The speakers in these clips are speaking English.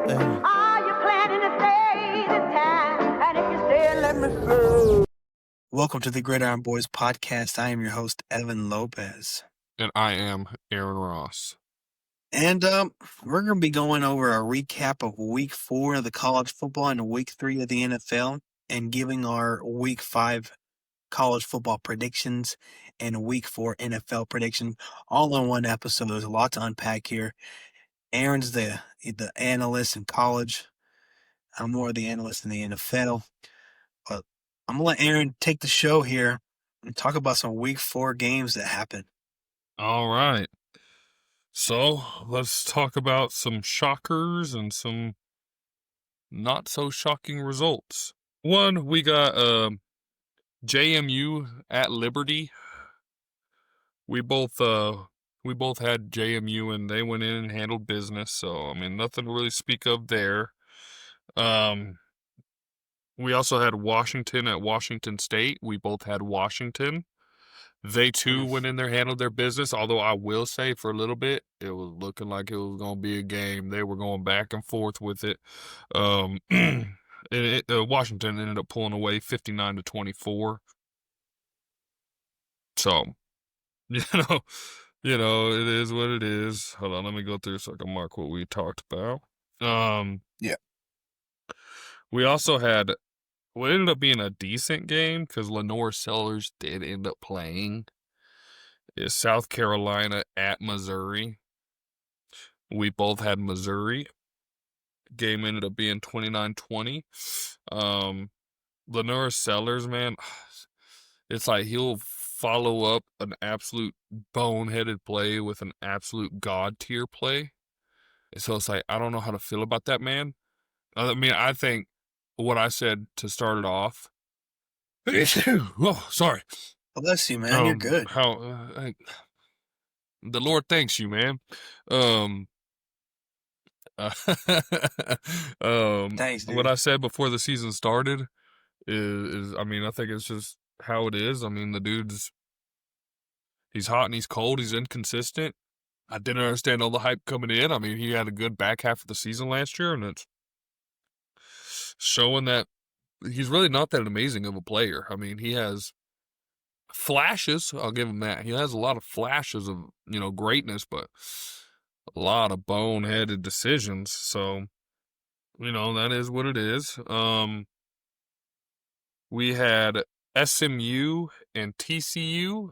Are you planning to stay this time? And if you stay, let me stay. Welcome to the Gridiron Boys podcast. I am your host, Evan Lopez. And I am Aaryn Ross. And we're going to be going over a recap of week 4 of the college football and week 3 of the NFL and giving our week 5 college football predictions and week 4 NFL prediction all in one episode. There's a lot to unpack here. Aaron's the analyst in college. I'm more of the analyst in the NFL. But I'm going to let Aaryn take the show here and talk about some week 4 games that happened. All right. So let's talk about some shockers and some not so shocking results. One, we got JMU at Liberty. We both had JMU and they went in and handled business. So I mean, nothing to really speak of there. We also had Washington at Washington State. We both had Washington. They, too, went in there, handled their business, although I will say for a little bit, it was looking like it was going to be a game. They were going back and forth with it. Washington ended up pulling away 59-24. So, it is what it is. Hold on, let me go through so I can mark what we talked about. Yeah. We also had what ended up being a decent game because Lenore Sellers did end up playing is South Carolina at Missouri. We both had Missouri. Game ended up being 29-20. Lenore Sellers, man, it's like he'll follow up an absolute boneheaded play with an absolute god tier play. So it's like, I don't know how to feel about that man. I mean, I think what I said to start it off. Oh, sorry. Bless you, man. You're good. The Lord thanks you, man. Thanks, dude. What I said before the season started is I mean, I think it's just how it is. I mean, the dude's he's hot and he's cold. He's inconsistent. I didn't understand all the hype coming in. I mean, he had a good back half of the season last year, and it's showing that he's really not that amazing of a player. I mean, he has flashes. I'll give him that. He has a lot of flashes of, greatness, but a lot of boneheaded decisions. So, that is what it is. We had SMU and TCU.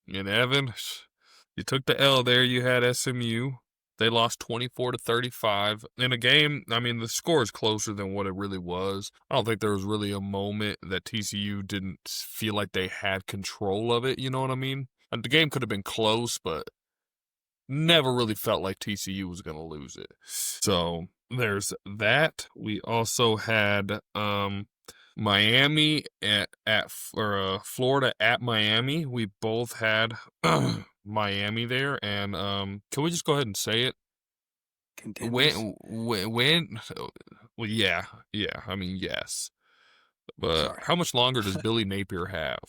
And Evan, you took the L there. You had SMU. They lost 24-35 in a game. I mean, the score is closer than what it really was. I don't think there was really a moment that TCU didn't feel like they had control of it. You know what I mean? And the game could have been close, but never really felt like TCU was going to lose it. So there's that. We also had Miami or Florida at Miami. We both had Miami there, and can we just go ahead and say it? Contenders. When? Well, yeah. I mean, yes. But Sorry. how much longer does Billy Napier have?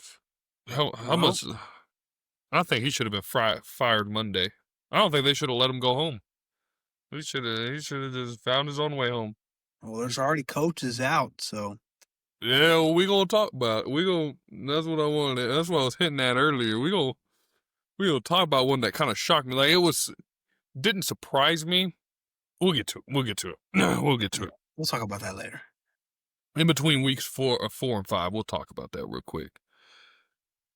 How much? I think he should have been fired Monday. I don't think they should have let him go home. He should have just found his own way home. Well, there's already coaches out, so. Yeah, well, we gonna talk about it. That's what I wanted. That's what I was hitting at earlier. We gonna talk about one that kind of shocked me. Like didn't surprise me. We'll get to it. We'll get to it. We'll talk about that later. In between weeks 4 and 5, we'll talk about that real quick.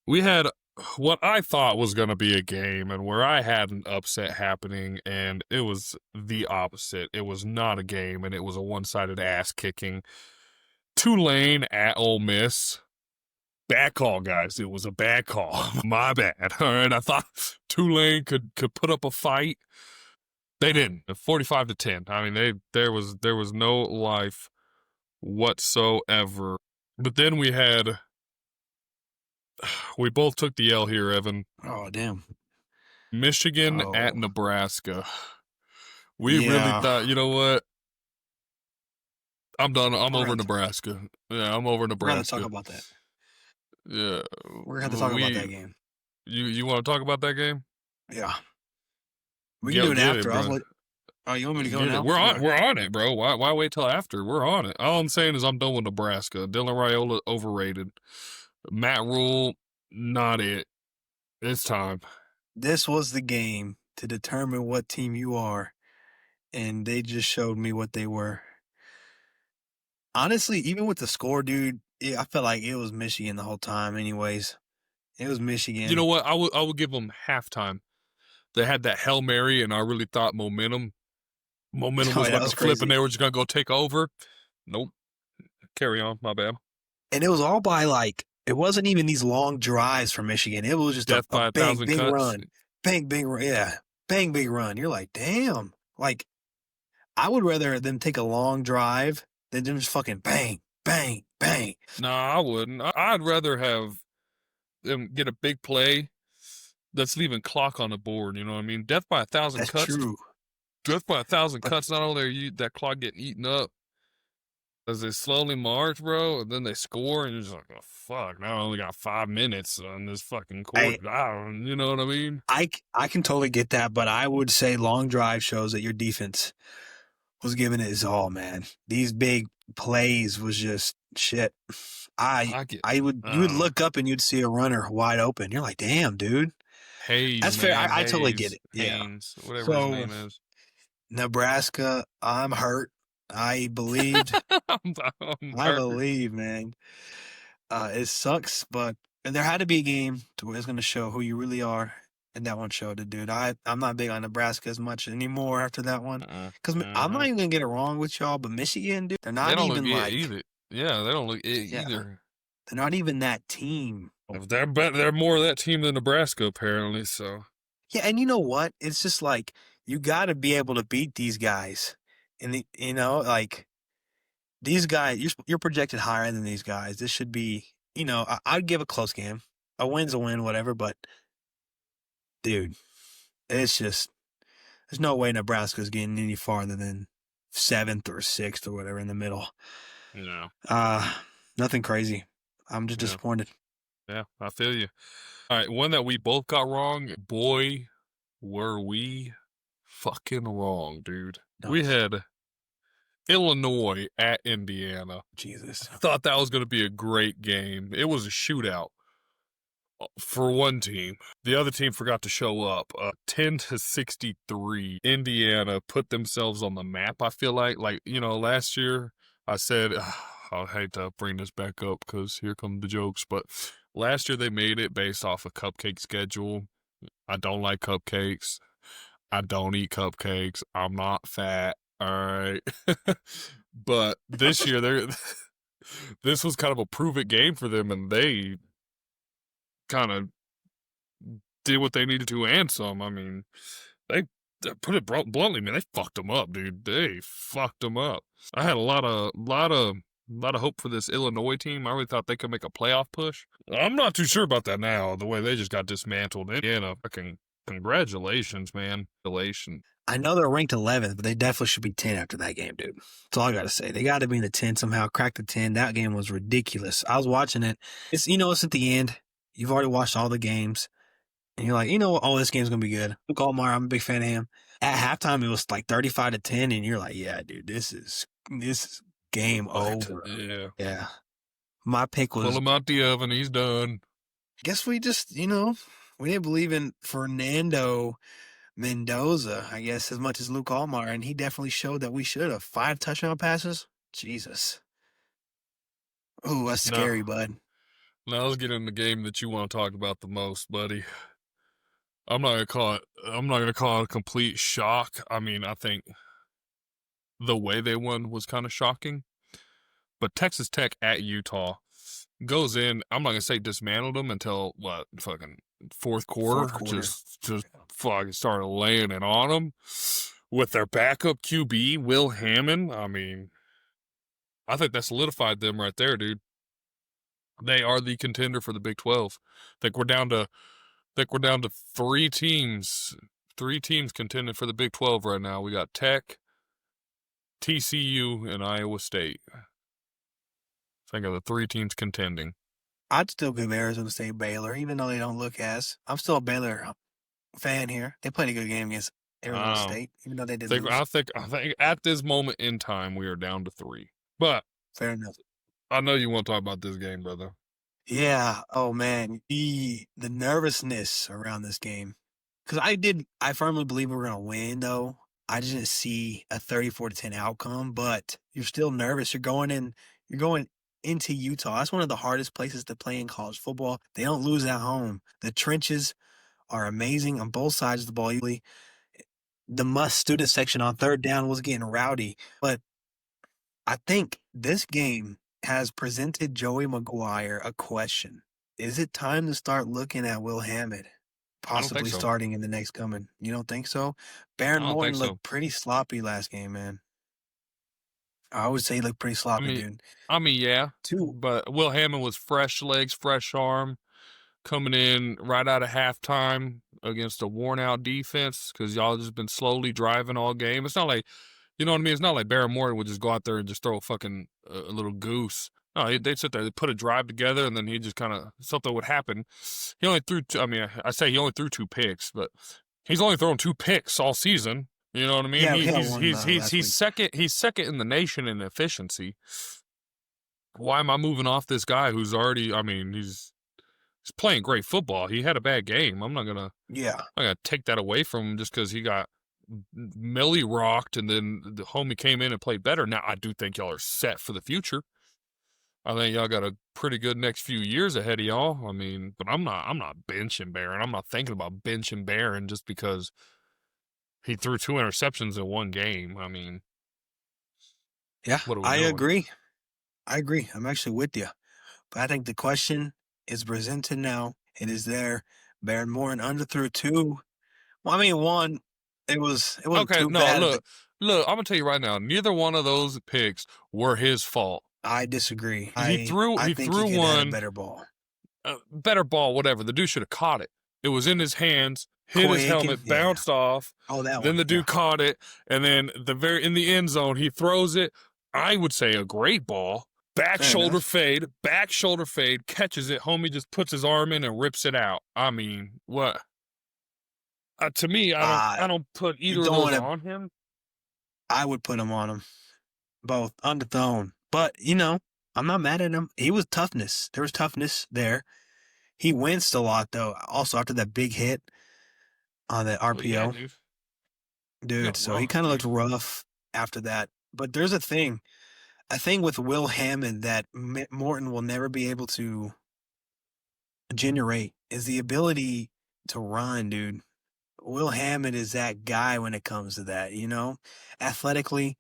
We had what I thought was going to be a game and where I had an upset happening, and it was the opposite. It was not a game, and it was a one-sided ass kicking. Tulane at Ole Miss. Bad call, guys. It was a bad call. My bad. All right, I thought Tulane could put up a fight. They didn't. 45-10. I mean, there was no life whatsoever. But then we both took the L here, Evan. Oh, damn. Michigan at Nebraska. We really thought, you know what? I'm done. I'm over Nebraska. Yeah, I'm over Nebraska. We're going to talk about that. Yeah. We're going to talk about that game. You want to talk about that game? Yeah. We can do it after. Oh, you want me to Let's go get it. now? We're All on. right. We're on it, bro. Why wait till after? We're on it. All I'm saying is I'm done with Nebraska. Dylan Raiola overrated. Matt Rule, not it. It's time. This was the game to determine what team you are, and they just showed me what they were. Honestly, even with the score, dude, I felt like it was Michigan the whole time. Anyways, it was Michigan. You know what? I would give them halftime. They had that Hail Mary, and I really thought momentum Oh, was that about was to flip, and crazy. they were just gonna go take over. Nope. Carry on. My bad. And it was all by like, it wasn't even these long drives for Michigan. It was just Death a by a bang, thousand big cuts. run. Bang, big run. Yeah. Bang, big run. You're like, damn. Like, I would rather them take a long drive than them just fucking bang, bang, bang. Nah, I wouldn't. I'd rather have them get a big play that's leaving clock on the board. You know what I mean? Death by a thousand That's cuts. true. Death by a thousand But cuts. Not only are you that clock getting eaten up as they slowly march, bro, and then they score, and you're just like, oh fuck! Now I only got 5 minutes on this fucking I, quarter. You know what I mean? I can totally get that, but I would say long drive shows that your defense was giving it its all, man. These big plays was just shit. I get. You would look up and you'd see a runner wide open. You're like, damn, dude. Hayes, That's fair. man, I totally get it. Yeah. Haynes, whatever his So name is. Nebraska, I'm hurt. I believed. I'm I hurt. believe, man. It sucks, but and there had to be a game to where it's going to show who you really are, and that one showed it, dude. I'm not big on Nebraska as much anymore after that one, because I'm not even gonna get it wrong with y'all, but Michigan, dude, they're They not don't look even it like either. Yeah, they don't look it yeah, either. they're not even that team. They're more of that team than Nebraska, apparently. So Yeah, and you know what? It's just like you got to be able to beat these guys, and like these guys, you're projected higher than these guys. This should be, I'd give a close game. A win's a win, whatever. But dude, it's just there's no way Nebraska's getting any farther than 7th or 6th or whatever in the middle. no, Nothing crazy. I'm just disappointed. yeah, I feel you. All right, one that we both got wrong. Boy, were we fucking wrong, dude. No. We had Illinois at Indiana. Jesus. Thought that was going to be a great game. It was a shootout for one team. The other team forgot to show up. 10-63. Indiana put themselves on the map, I feel like. Last year I said, I hate to bring this back up because here come the jokes, but last year they made it based off a cupcake schedule. I don't like cupcakes. I don't eat cupcakes. I'm not fat. All right. But this year this was kind of a prove it game for them, and they kind of did what they needed to and some. I mean, they put it bluntly, man, they fucked them up, dude. They fucked them up. I had a lot of hope for this Illinois team. I really thought they could make a playoff push. I'm not too sure about that now, the way they just got dismantled. Indiana, fucking congratulations, man. Congratulations. I know they're ranked 11th, but they definitely should be 10 after that game, dude. That's all I got to say. They got to be in the 10 somehow, crack the 10. That game was ridiculous. I was watching it. It's at the end. You've already watched all the games. And you're like, this game's going to be good. Luke Altmaier, I'm a big fan of him. At halftime, it was like 35-10, and you're like, yeah, dude, this is game over. Yeah. Yeah. My pick was... Pull him out the oven. He's done. Guess we just, we didn't believe in Fernando Mendoza, I guess, as much as Luke Altmaier, and he definitely showed that we should have. 5 touchdown passes? Jesus. Ooh, that's scary, bud. Now let's get in the game that you want to talk about the most, buddy. I'm not gonna call it a complete shock. I mean, I think the way they won was kind of shocking. But Texas Tech at Utah goes in. I'm not gonna say dismantled them until fucking fourth quarter. Just fucking started laying it on them with their backup QB Will Hammond. I mean, I think that solidified them right there, dude. They are the contender for the Big 12. I think we're down to 3 teams. 3 teams contending for the Big 12 right now. We got Tech, TCU, and Iowa State. I think of the 3 teams contending. I'd still give Arizona State Baylor, even though they don't look as. I'm still a Baylor fan here. They played a good game against Arizona State, even though they did lose. I think at this moment in time we are down to 3. But Fair enough. I know you want to talk about this game, brother. Yeah. Oh man, the nervousness around this game, because I firmly believe we're gonna win. Though I didn't see a 34-10 outcome, but you're still nervous. You're going into Utah. That's one of the hardest places to play in college football. They don't lose at home. The trenches are amazing on both sides of the ball. The must student section on third down was getting rowdy, but I think this game has presented Joey McGuire a question. Is it time to start looking at Will Hammond possibly so. starting in the next coming? You don't think so? I Baron don't Morton think so. looked pretty sloppy last game, man. I would say he looked pretty sloppy, dude. I mean, yeah. Two. But Will Hammond was fresh legs, fresh arm, coming in right out of halftime against a worn-out defense because y'all just been slowly driving all game. It's not like, you know what I mean? It's not like Baron Morton would just go out there and just throw a little goose. No, they'd sit there, they'd put a drive together, and then he just kind of, something would happen. He only threw, I say he only threw 2 picks, but he's only thrown 2 picks all season. You know what I mean? Yeah, he's second in the nation in efficiency. Why am I moving off this guy who's already, he's playing great football. He had a bad game. I'm not gonna take that away from him just because he got Millie rocked and then the homie came in and played better. Now I do think y'all are set for the future. I think y'all got a pretty good next few years ahead of y'all. But I'm not benching Barron. I'm not thinking about benching Barron just because he threw 2 interceptions in one game. Yeah, what are we I doing? agree. I'm actually with you. But I think the question is presented now. It is there. Baron Morton underthrew 2. Well, 1, it wasn't okay, too no, bad. Look, I'm gonna tell you right now, neither one of those picks were his fault. I disagree. He threw I think threw he could one have a better ball. Better ball, whatever. The dude should have caught it. It was in his hands, hit his helmet, bounced off. Oh, that one. Then the dude caught it, and then in the end zone, he throws it. I would say a great ball. Back shoulder fade, catches it. Homie just puts his arm in and rips it out. What? To me, I don't put either of those on him. I would put him on him. Both underthrown. But, I'm not mad at him. He was toughness. There was toughness there. He winced a lot, though, also after that big hit on the RPO. Well, yeah, dude, so he kind of looked rough after that. But there's a thing with Will Hammond that Morton will never be able to generate is the ability to run, dude. Will Hammond is that guy when it comes to that, Athletically,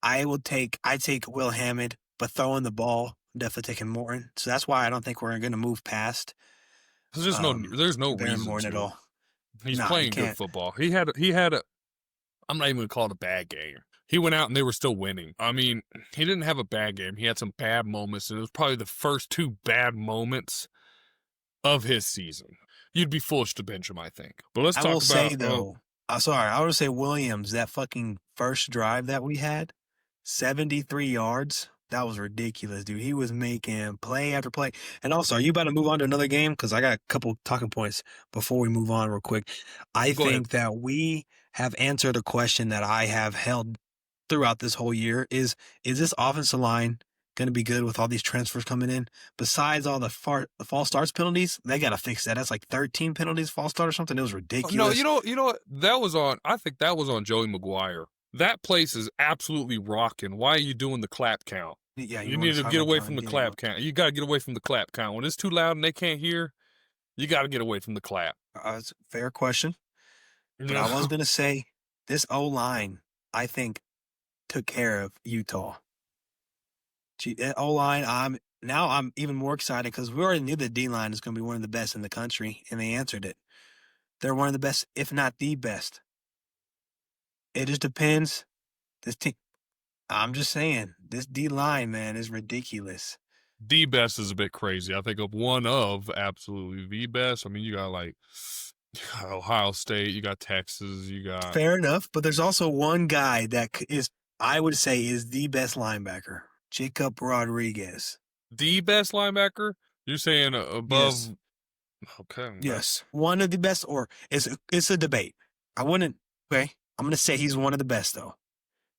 I take Will Hammond, but throwing the ball, definitely taking Morton. So that's why I don't think we're going to move past. There's no reason Morton at all. He's playing good football. He had a I'm not even going to call it a bad game. He went out and they were still winning. He didn't have a bad game. He had some bad moments, and it was probably the first 2 bad moments of his season. You'd be foolish to bench him, I think. But let's talk about... I would say Williams, that fucking first drive that we had, 73 yards. That was ridiculous, dude. He was making play after play. And also, are you about to move on to another game? Because I got a couple talking points before we move on real quick. I think that we have answered a question that I have held throughout this whole year is this offensive line going to be good with all these transfers coming in? Besides all the false starts penalties, they got to fix that. That's like 13 penalties, false start or something. It was ridiculous. No, you know what? I think that was on Joey McGuire. That place is absolutely rocking. Why are you doing the clap count? Yeah, you need to get away from the clap count. You got to get away from the clap count. When it's too loud and they can't hear, you got to get away from the clap. It's a fair question. But I was going to say, this O-line, I think, took care of Utah. O-line, I'm even more excited because we already knew the D-line is going to be one of the best in the country, and they answered it. They're one of the best, if not the best. It just depends. This team, I'm just saying, this D-line, man, is ridiculous. The best is a bit crazy. I think one of absolutely the best. You got Ohio State, you got Texas, you got... Fair enough, but there's also one guy that is, I would say, is the best linebacker, Jacob Rodriguez. The best linebacker? You're saying above... Yes. Okay. Yes. One of the best, or it's a debate. I wouldn't Okay, I'm going to say he's one of the best, though.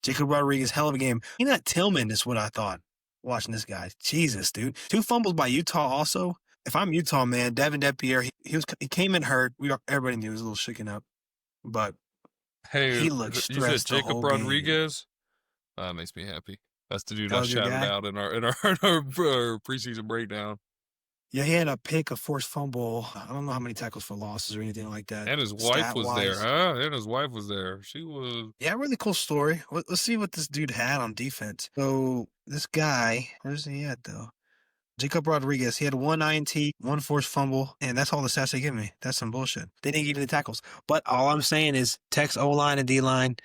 Jacob Rodriguez, hell of a game. Not Tillman is what I thought watching this guy. Jesus, dude. 2 fumbles by Utah also. If I'm Utah, man, Devin Depierre, he came in hurt. Everybody knew he was a little shaken up, but Hey, he looked you said stressed the Jacob whole game. Rodriguez? That makes me happy. That's the dude That I was your shouted guy? out in our preseason breakdown. Yeah, he had a pick, a forced fumble. I don't know how many tackles for losses or anything like that. And his wife was there, Stat-wise. huh? And his wife was there. She was. Yeah, really cool story. Let's see what this dude had on defense. So this guy, where's he at though? Jacob Rodriguez, he had 1 INT, 1 forced fumble, and that's all the stats they give me. That's some bullshit. They didn't get any tackles. But all I'm saying is Tex O-line and D-line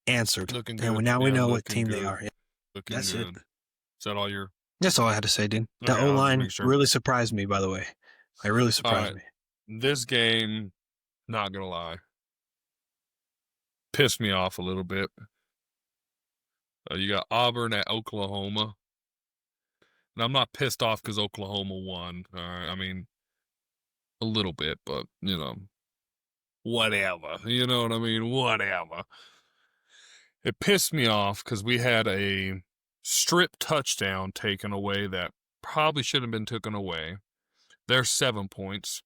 answered. Looking good. And now we know what looking team good. they are. Yeah, Looking that's good. it. Is that all your? That's all I had to say, dude. The Okay, I'll just O-line make sure. really surprised me, by the way. It really surprised me. This game, not gonna lie, pissed me off a little bit. You got Auburn at Oklahoma. And I'm not pissed off because Oklahoma won. All right, I mean, a little bit, but, whatever. You know what I mean? Whatever. It pissed me off because we had a strip touchdown taken away that probably should have been taken away. There's 7 points.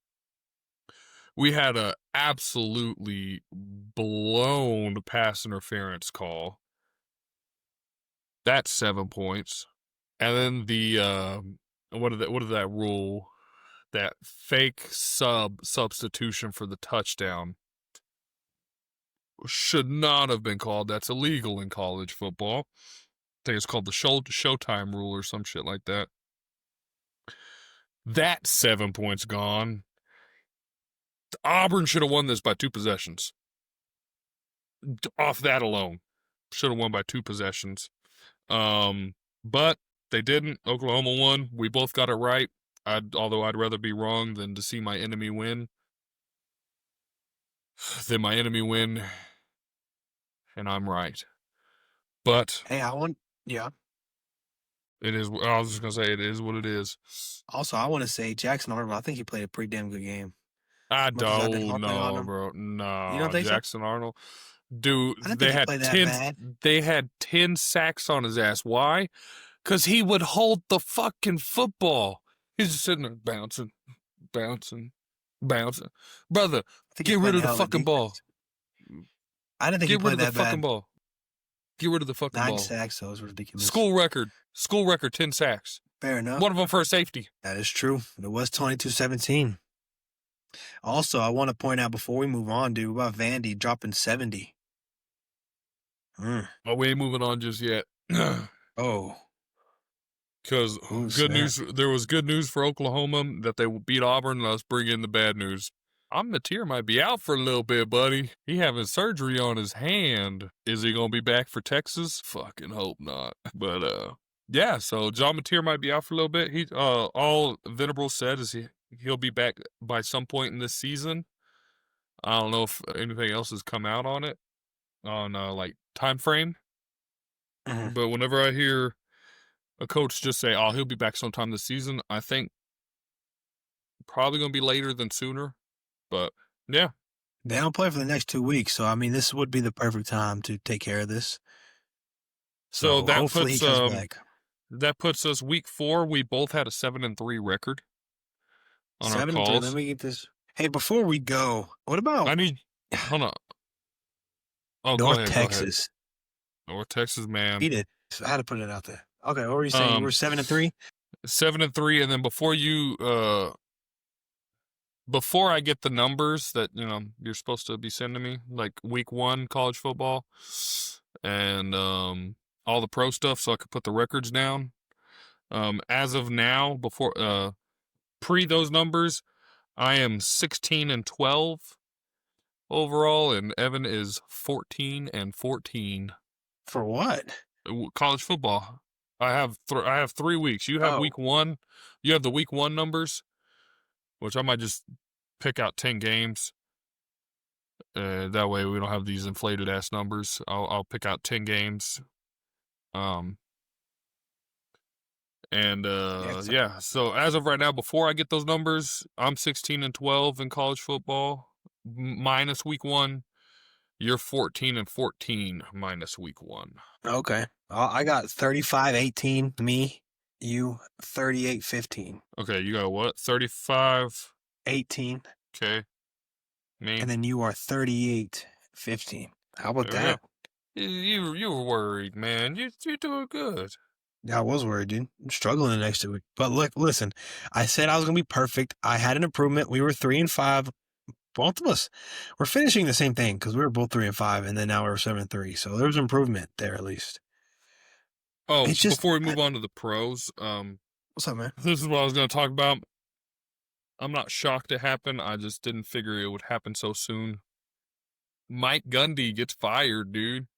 We had a absolutely blown pass interference call. That's 7 points. And then the what is that rule? That fake substitution for the touchdown should not have been called. That's illegal in college football. I think it's called the Showtime rule or some shit like that. That's 7 points gone. Auburn should have won this by 2 possessions. Off that alone, should have won by 2 possessions. But they didn't. Oklahoma won. We both got it right. Although I'd rather be wrong than to see my enemy win. And I'm right. But Hey, yeah. it is. I was just gonna say it is what it is. Also, I want to say Jackson Arnold, I think he played a pretty damn good game. I Much as I didn't don't harp on know, him. bro. No, You don't think so? Jackson Arnold, dude. I didn't They think he had played that 10. bad. They had 10 sacks on his ass. Why? Because he would hold the fucking football. He's just sitting there bouncing. Brother, I think get he played rid of the hell of a fucking ball. defense. I didn't think Get he rid played of the that fucking bad. ball. Get rid of the fucking 9 ball. sacks, though, was ridiculous. School record, 10 sacks. Fair enough. One of them for a safety. That is true. It was 22-17. Also, I want to point out before we move on, dude, about Vandy dropping 70. Oh, we ain't moving on just yet. Oh. Because good news, there was good news for Oklahoma that they beat Auburn. Let's bring in the bad news. Mateer might be out for a little bit, buddy. He having surgery on his hand. Is he gonna be back for Texas? Fucking hope not. But yeah. So John Mateer might be out for a little bit. He all Venables said is he'll be back by some point in this season. I don't know if anything else has come out on it, on like time frame. Mhm. But whenever I hear a coach just say, "Oh, he'll be back sometime this season," I think probably gonna be later than sooner. But yeah, They don't play for the next 2 weeks, so I mean, this would be the perfect time to take care of this. so that hopefully puts he comes back. that puts us week 4. We both had a 7-3 record on 7-3. our calls. Let me get this. Hey, before we go, what about I need hold on. Oh, go North ahead, Texas? Go ahead. North Texas, man. He did. I had to put it out there. Okay, what were you saying? You were 7-3? 7-3, and then before I get the numbers that you're supposed to be sending me, like week 1 college football, and all the pro stuff, so I could put the records down. As of now, before pre those numbers, I am 16-12 overall, and Evan is 14-14. For what? College football. I have 3 weeks. You have week 1. You have the week 1 numbers, which I might just pick out 10 games. That way we don't have these inflated ass numbers. I'll pick out 10 games. Yeah. So as of right now, before I get those numbers, I'm 16-12 in college football, minus week 1. You're 14-14 minus week 1. Okay. I got 35-18. Me, you 38-15. Okay, you got what? 35. 18. Okay, me. And then you are 38-15. How about There we go. that? You were worried, man. You're doing good. Yeah, I was worried, dude. I'm struggling the next 2 weeks. But look, listen, I said I was going to be perfect. I had an improvement. We were 3-5. Both of us. We're finishing the same thing because we were both 3-5, and then now we're 7-3. So there was improvement there at least. Oh, It's just before we move on to the pros, what's up, man? this is what I was going to talk about. I'm not shocked it happened. I just didn't figure it would happen so soon. Mike Gundy gets fired, dude.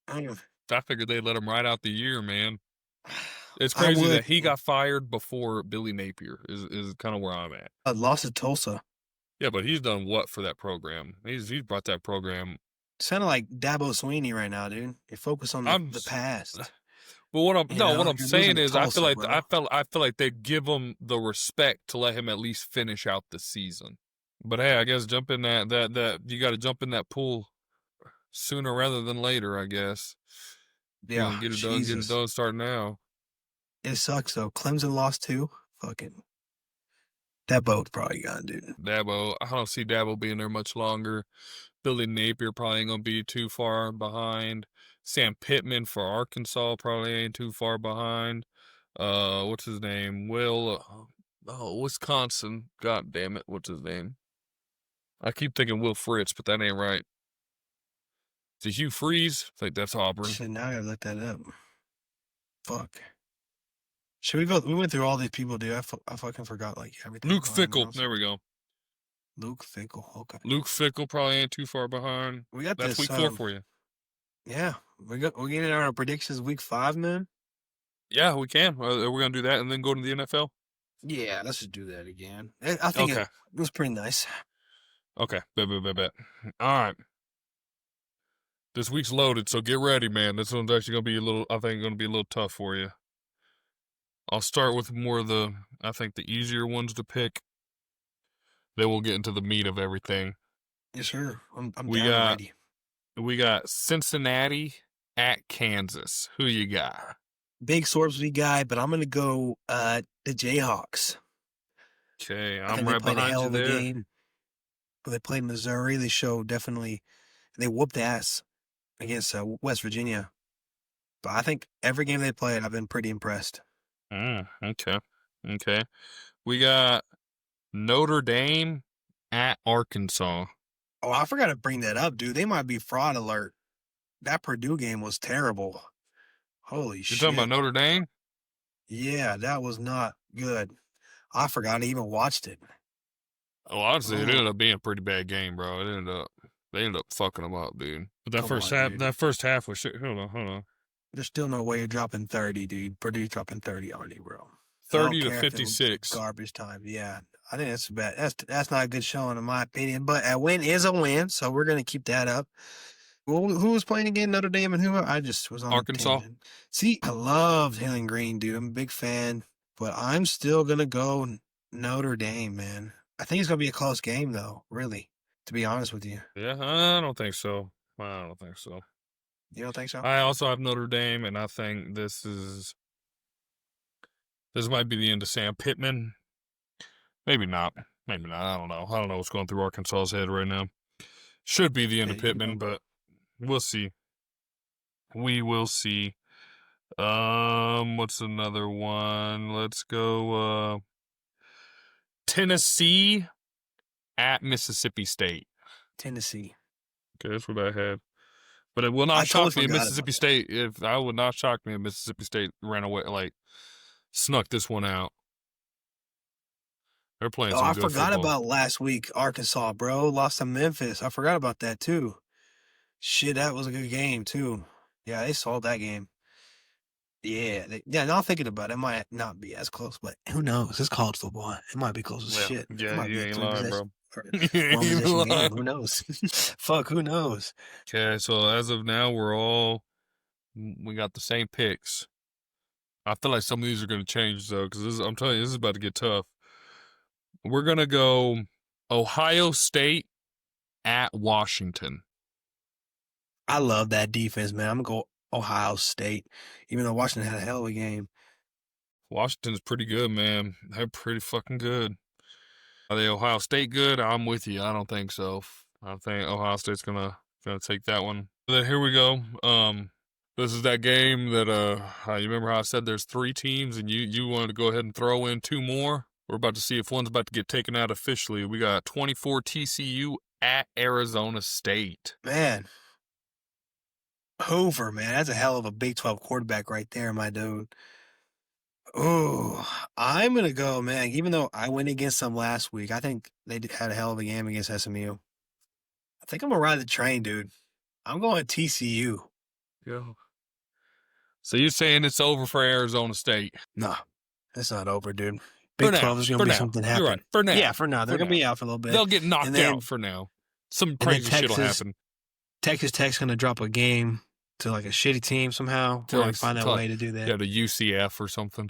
I figured they'd let him ride out the year, man. It's crazy that he got fired before Billy Napier is kind of where I'm at. I lost to Tulsa. Yeah, but he's done what for that program? He's brought that program. Sounded like Dabo Sweeney right now, dude. You focus on the past. But what I'm saying is, Tulsa, I feel like they give him the respect to let him at least finish out the season. But hey, I guess jump in that you got to jump in that pool sooner rather than later, I guess. Yeah, get it done, start now. It sucks though. Clemson lost too. Fucking that boat's probably gone, dude. Dabo, I don't see Dabo being there much longer. Billy Napier probably ain't gonna be too far behind. Sam Pittman for Arkansas probably ain't too far behind. What's his name? Wisconsin. God damn it, what's his name? I keep thinking Will Fritz, but that ain't right. Is it Hugh Freeze? I think that's Auburn. Shit, now I gotta look that up. Fuck. Should we go? We went through all these people, dude. I fucking forgot like everything. Luke Fickell. There we go. Luke Fickell. Okay. Luke Fickell probably ain't too far behind. We got that's this, week 4 for you. Yeah, we're getting our predictions week 5, man. Yeah, we can. We're gonna do that and then go to the NFL. Yeah, let's just do that again. I think it was pretty nice. Okay, bet. All right. This week's loaded, so get ready, man. This one's actually gonna be gonna be a little tough for you. I'll start with more of the easier ones to pick. Then we'll get into the meat of everything. Yes, sir. I'm down ready. We got Cincinnati at Kansas. Who you got? Big Sorbsby guy, but I'm gonna go the Jayhawks. Okay, I'm right behind you there. Game. They played Missouri. They whooped ass against West Virginia. But I think every game they played, I've been pretty impressed. Okay. We got Notre Dame at Arkansas. Oh, I forgot to bring that up, dude. They might be fraud alert. That Purdue game was terrible. Holy shit. You're talking about Notre Dame? Yeah, that was not good. I forgot I even watched it. Oh, honestly, it ended up being a pretty bad game, bro. They ended up fucking them up, dude. But that first half was shit. Hold on. There's still no way you're dropping 30, dude. Purdue's dropping 30 on you, bro. 30 to 56. Garbage time. Yeah. I think that's bad. That's not a good showing in my opinion. But a win is a win, so we're gonna keep that up. Who was playing again? Notre Dame and who? I just was on Arkansas. See, I love Hailing Green, dude. I'm a big fan, but I'm still gonna go Notre Dame, man. I think it's gonna be a close game, though. Really, to be honest with you. Yeah, I don't think so. You don't think so? I also have Notre Dame, and I think this might be the end of Sam Pittman. Maybe not. I don't know. I don't know what's going through Arkansas's head right now. Should be the end of Pittman, but we'll see. We will see. What's another one? Let's go Tennessee at Mississippi State. Tennessee. Okay, that's what I had. But it will not shock me if Mississippi State ran away, like snuck this one out. They're playing some good football. I forgot about last week, Arkansas, bro. Lost to Memphis. I forgot about that, too. Shit, that was a good game, too. Yeah, they sold that game. Yeah, now thinking about it, it might not be as close, but who knows? It's college football. It might be close as shit. Yeah, you ain't lying, bro. Who knows? Fuck, who knows? Okay, so as of now, we got the same picks. I feel like some of these are going to change, though, because I'm telling you, this is about to get tough. We're going to go Ohio State at Washington. I love that defense, man. I'm going to go Ohio State, even though Washington had a hell of a game. Washington's pretty good, man. They're pretty fucking good. Are they Ohio State good? I'm with you. I don't think so. I think Ohio State's gonna take that one. Then here we go. This is that game that you remember how I said there's 3 teams and you wanted to go ahead and throw in 2 more. We're about to see if one's about to get taken out officially. We got 24 TCU at Arizona State. Man, Hoover, man, that's a hell of a Big 12 quarterback right there, my dude. Oh, I'm going to go, man. Even though I went against them last week, I think they had a hell of a game against SMU. I think I'm going to ride the train, dude. I'm going TCU. Yeah. So you're saying it's over for Arizona State? Nah, it's not over, dude. Big 12 is going to be something happen. You're right. For now. Yeah, for now. They're going to be out for a little bit. They'll get knocked out for now. Some crazy shit will happen. Texas Tech's going to drop a game to like a shitty team somehow. To like find that way to do that. Yeah, to UCF or something.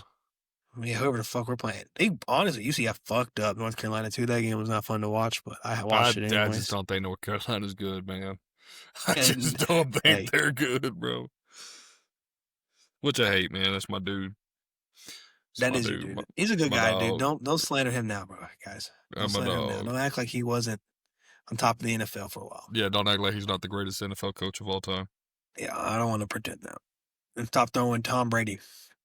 Yeah, whoever the fuck we're playing. Honestly, UCF fucked up North Carolina too. That game was not fun to watch, but I watched it anyways. I just don't think North Carolina's good, man. I just don't think they're good, bro. Which I hate, man. That's my dude. That is your dude. He's a good guy, dude. Don't slander him now, bro, guys. Don't slander him now. Don't act like he wasn't on top of the NFL for a while. Yeah, don't act like he's not the greatest NFL coach of all time. Yeah, I don't want to pretend that. And stop throwing Tom Brady.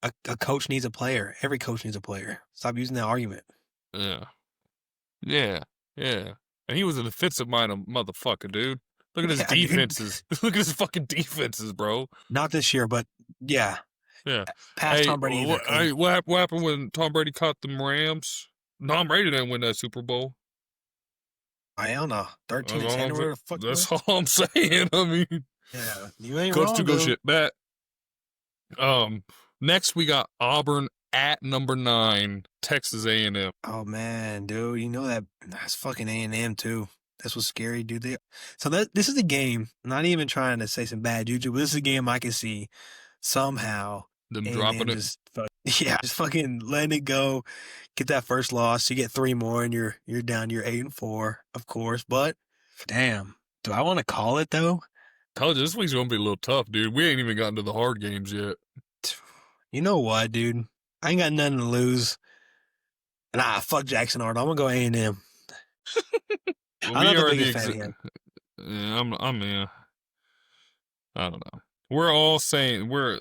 A coach needs a player. Every coach needs a player. Stop using that argument. Yeah. And he was a defensive-minded motherfucker, dude. Look at his defenses. Look at his fucking defenses, bro. Not this year, but yeah. Yeah. Past Tom Brady. What happened when Tom Brady caught them Rams? Tom Brady didn't win that Super Bowl. I don't know. 13-10 or whatever the fuck. That's all I'm saying. I mean, yeah, you ain't Coach wrong, to go shit back. Next we got Auburn at number 9, Texas A&M. Oh man, dude, you know that's fucking A&M too. That's what's scary, dude. This is a game. Not even trying to say some bad juju, but this is a game I can see somehow them dropping it. Just fucking letting it go. Get that first loss. You get 3 more, and you're down. You're 8-4, of course. But damn, do I want to call it though? Told you this week's gonna be a little tough, dude. We ain't even gotten to the hard games yet. You know what, dude? I ain't got nothing to lose. And fuck Jackson Arnold. I'm gonna go A&M. Well, I'm not the biggest fan of him. Yeah, I don't know. We're all saying we're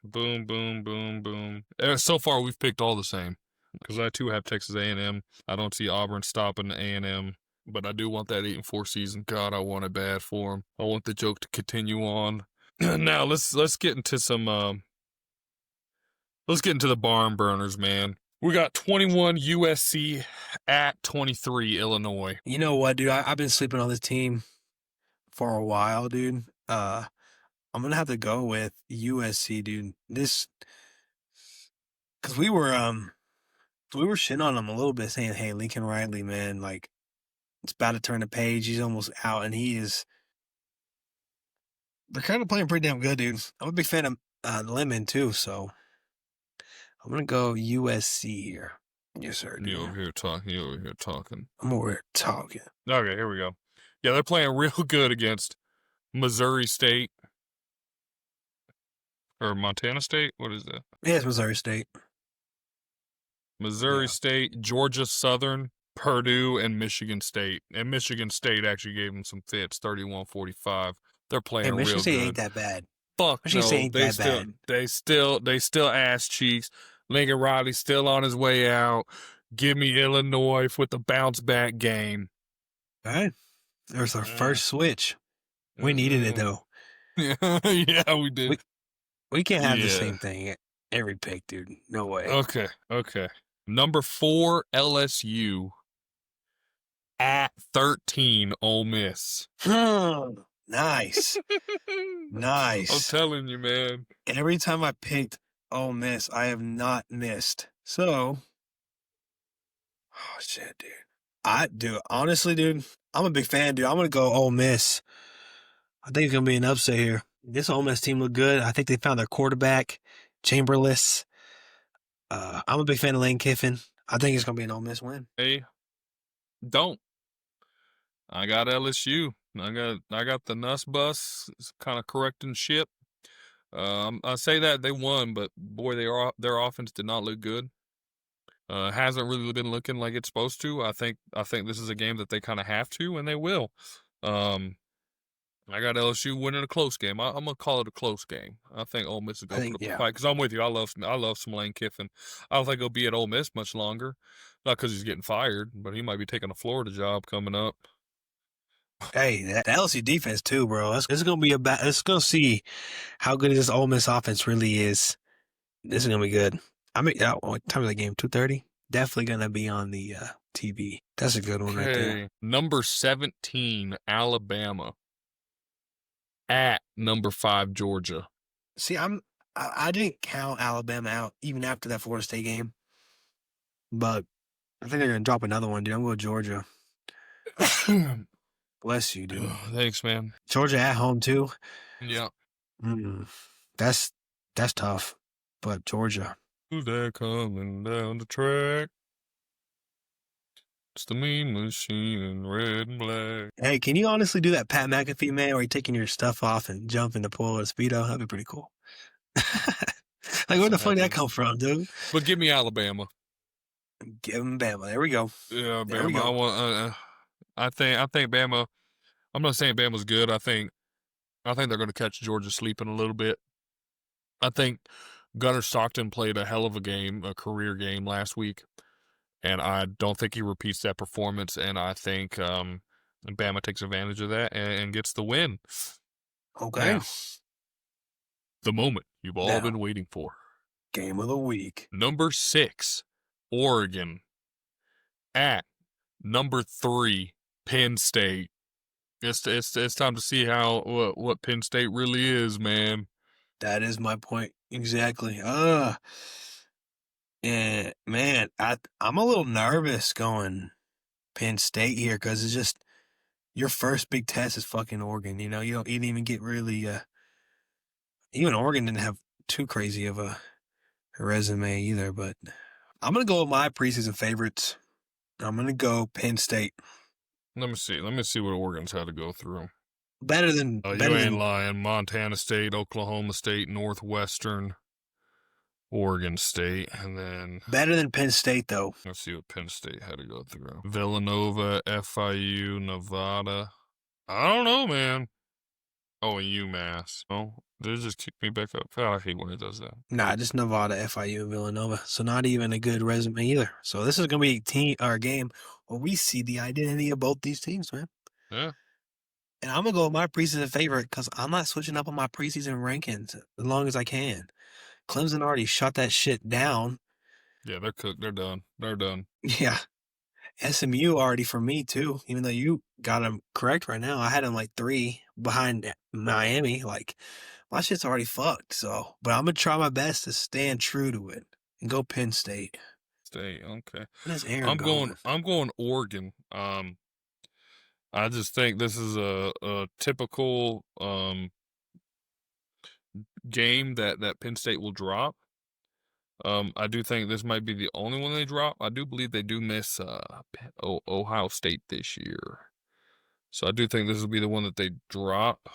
boom, boom, boom, boom. So far, we've picked all the same because I too have Texas A&M. I don't see Auburn stopping A&M, but I do want that 8-4 season. God, I want it bad for them. I want the joke to continue on. Now let's get into some. Let's get into the barn burners, man. We got 21 USC at 23 Illinois. You know what, dude? I've been sleeping on this team for a while, dude. I'm gonna have to go with USC, dude. Because we were shitting on him a little bit, saying, "Hey, Lincoln Riley, man, like it's about to turn the page. He's almost out, and he is." They're kind of playing pretty damn good, dude. I'm a big fan of Lemon too, so. I'm going to go USC here. Yes, sir. You over here talking. I'm over here talking. Okay, here we go. Yeah, they're playing real good against Missouri State. Or Montana State? What is that? Yeah, it's Missouri State. Missouri State, Georgia Southern, Purdue, and Michigan State. And Michigan State actually gave them some fits, 31-45. They're playing real good. Michigan State ain't that bad. Fuck no, they still ass cheeks. Lincoln Riley's still on his way out. Give me Illinois with the bounce back game. All right. There's our first switch. We needed it though. Yeah, we did. We can't have the same thing every pick, dude. No way. Okay. Number 4 LSU at 13 Ole Miss. Nice. Nice. I'm telling you, man. Every time I picked Ole Miss, I have not missed. So, oh shit, dude. Honestly, dude, I'm a big fan, dude. I'm gonna go Ole Miss. I think it's gonna be an upset here. This Ole Miss team look good. I think they found their quarterback, Chamberlain. I'm a big fan of Lane Kiffin. I think it's gonna be an Ole Miss win. Hey, don't. I got LSU. I got the Nuss bus kind of correcting ship. I say that they won, but boy, their offense did not look good. Hasn't really been looking like it's supposed to. I think this is a game that they kind of have to, and they will. I got LSU winning a close game. I'm gonna call it a close game. I think Ole Miss is gonna put up a fight because I'm with you. I love some Lane Kiffin. I don't think he'll be at Ole Miss much longer. Not because he's getting fired, but he might be taking a Florida job coming up. Hey, the LSU defense too, bro. It's gonna be let's go see how good this Ole Miss offense really is. This is gonna be good. I mean, what time of the game? 2:30. Definitely gonna be on the TV. That's a good one right there. Number 17, Alabama. At number 5, Georgia. See, I didn't count Alabama out even after that Florida State game, but I think they're gonna drop another one, dude. I'm going with Georgia. Bless you, dude. Thanks, man. Georgia at home too. Yeah. That's tough, but Georgia. Who's that coming down the track? It's the Mean Machine in red and black. Hey, can you honestly do that Pat McAfee, man, where you're taking your stuff off and jump in the pool with Speedo? That'd be pretty cool. Like, where the fuck did that come from, dude? But give me Alabama. Give him Bama. There we go. Yeah, Bama. I think Bama. I'm not saying Bama's good. I think they're going to catch Georgia sleeping a little bit. I think Gunnar Stockton played a hell of a game, a career game last week. And I don't think he repeats that performance, and I think Bama takes advantage of that and gets the win. Okay. Now, the moment you've all been waiting for. Game of the week. Number 6, Oregon. At number 3, Penn State. It's time to see what Penn State really is, man. That is my point exactly. And man, I'm a little nervous going Penn State here because it's just your first big test is fucking Oregon. You know, you didn't even get really. Even Oregon didn't have too crazy of a resume either. But I'm gonna go with my preseason favorites. I'm gonna go Penn State. Let me see what Oregon's had to go through. Better than you ain't lying. Montana State, Oklahoma State, Northwestern. Oregon State, and then... Better than Penn State, though. Let's see what Penn State had to go through. Villanova, FIU, Nevada. I don't know, man. Oh, and UMass. Oh, they just kick me back up. I hate when it does that. Nah, just Nevada, FIU, and Villanova. So not even a good resume either. So this is going to be our game where we see the identity of both these teams, man. Yeah. And I'm going to go with my preseason favorite because I'm not switching up on my preseason rankings as long as I can. Clemson already shut that shit down. Yeah, they're cooked. They're done. They're done. Yeah. SMU already for me, too. Even though you got them correct right now. I had them like 3 behind Miami. Like, my shit's already fucked. So, but I'm going to try my best to stand true to it and go Penn State. Okay. Where's Aaryn going? I'm going Oregon. I just think this is a typical game that Penn State will drop. I do think this might be the only one they drop. I do believe they do miss Ohio State this year. So I do think this will be the one that they drop.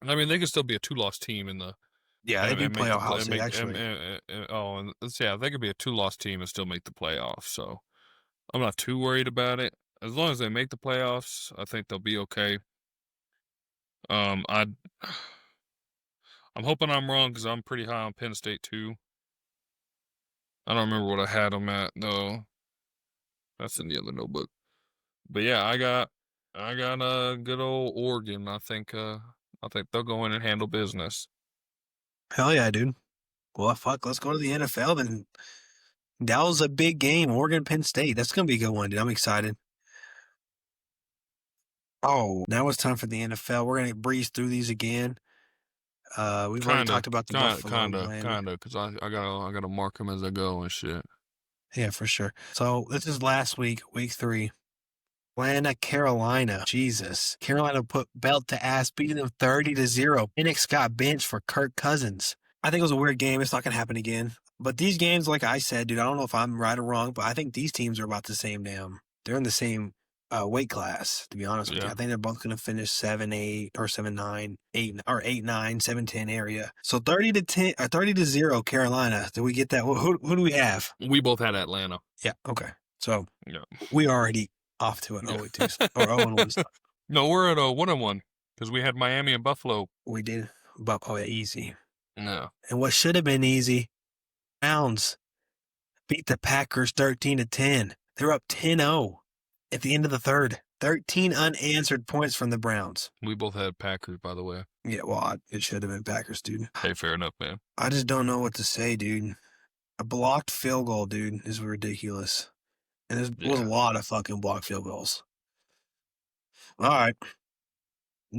I mean, they could still be a 2-loss team in the... Yeah, they do play Ohio State, actually. They could be a 2-loss team and still make the playoffs. So I'm not too worried about it. As long as they make the playoffs, I think they'll be okay. I'm hoping I'm wrong because I'm pretty high on Penn State too. I don't remember what I had them at though. That's in the other notebook. But yeah, I got a good old Oregon. I think they'll go in and handle business. Hell yeah, dude. Well, fuck, let's go to the NFL then. That was a big game, Oregon Penn State. That's gonna be a good one, dude. I'm excited. Oh, now it's time for the NFL. We're gonna breeze through these again. We've already talked about the Buffalo. Kinda, because I gotta mark them as I go and shit. Yeah, for sure. So this is last week, week 3. Atlanta, Carolina. Jesus. Carolina put belt to ass, beating them 30-0. Penix got benched for Kirk Cousins. I think it was a weird game. It's not going to happen again. But these games, like I said, dude, I don't know if I'm right or wrong, but I think these teams are about the same damn. They're in the same weight class, to be honest with you. Yeah. I think they're both going to finish 7-8 or 7-9, 8-9, 7-10 area. So 30-10, 30-0 Carolina. Did we get that? Who do we have? We both had Atlanta. Yeah, okay. So Yeah. we already off to an 0-2 or 0-1 start. No, we're at a 1-1 because we had Miami and Buffalo. We did, but easy. No. And what should have been easy, Browns beat the Packers 13-10. They're up 10-0 at the end of the third. 13 unanswered points from the Browns. We both had Packers, by the way. Yeah, well, it should have been Packers, dude. Hey, fair enough, man. I just don't know what to say, dude. A blocked field goal, dude, is ridiculous. And there was a lot of fucking blocked field goals. All right.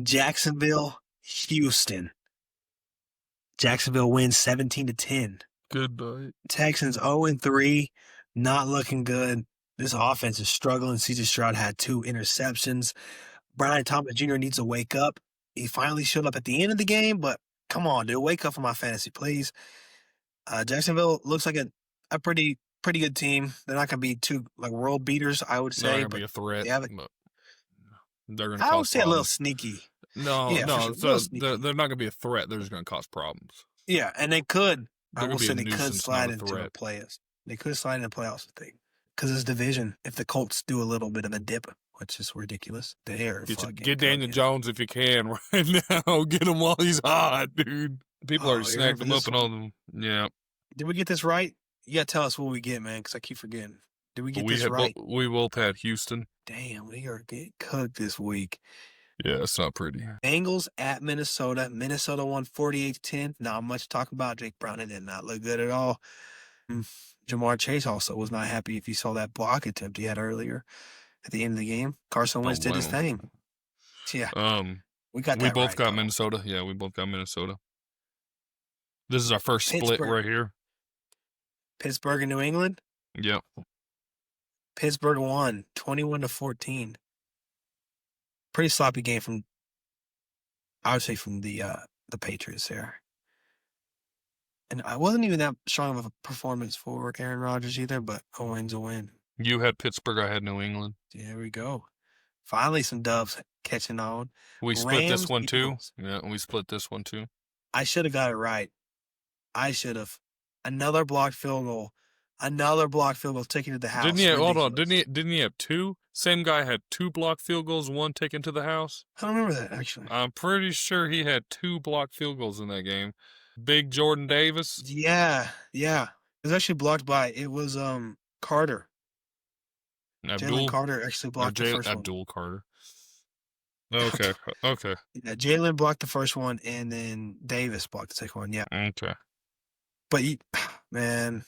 Jacksonville, Houston. Jacksonville wins 17-10. Good night. Texans 0-3, not looking good. This offense is struggling. C.J. Stroud had 2 interceptions. Brian Thomas Jr. needs to wake up. He finally showed up at the end of the game, but come on, dude, wake up for my fantasy, please. Jacksonville looks like a pretty good team. They're not going to be 2 like world beaters, I would say. They're going to be a threat. Yeah, but they're going to I cause would say problems. a little sneaky. No, Yeah, no. for sure. So Little sneaky. they're not going to be a threat. They're just going to cause problems. Yeah, and they could. They're I will gonna be say a they could nuisance, slide not a into threat. the playoffs. They could slide into the playoffs, I think. Because it's division. If the Colts do a little bit of a dip, which is ridiculous, they are fucking Get Daniel cooking. Jones if you can right now. Get him while he's hot, dude. People already you're ready snagged for him up this and all them. Yeah. Did we get this right? You got to tell us what we get, man, because I keep forgetting. Did we get this right? We both had Houston. Damn, we are getting cooked this week. Yeah, it's not pretty. Bengals at Minnesota. Minnesota won 48-10. Not much to talk about. Jake Brown did not look good at all. Jamar Chase also was not happy if you saw that block attempt he had earlier at the end of the game. Carson Wentz did his thing. Yeah. We got that We both right, got though. Minnesota. Yeah, we both got Minnesota. This is our first split Pittsburgh. right here. Pittsburgh and New England. Yep. Pittsburgh won 21-14. Pretty sloppy game from, I would say, from the Patriots there. And I wasn't even that strong of a performance for Aaron Rodgers either, but a win's a win. You had Pittsburgh. I had New England. There we go. Finally, some Doves catching on. We split this Rams, one too. Eagles. Yeah, we split this one too. I should have got it right. I should have. Another blocked field goal. Another blocked field goal taken to the house. Didn't he? Hold on. Ridiculous. Didn't he have 2? Same guy had 2 blocked field goals, 1 taken to the house. I don't remember that, actually. I'm pretty sure he had 2 blocked field goals in that game. Big Jordan Davis. Yeah. It was actually blocked by, it was Carter. Jalen Carter actually blocked the first one. Abdul Carter. Okay. Okay. Yeah, Jalen blocked the first one, and then Davis blocked the second one. Yeah. Okay. But, man,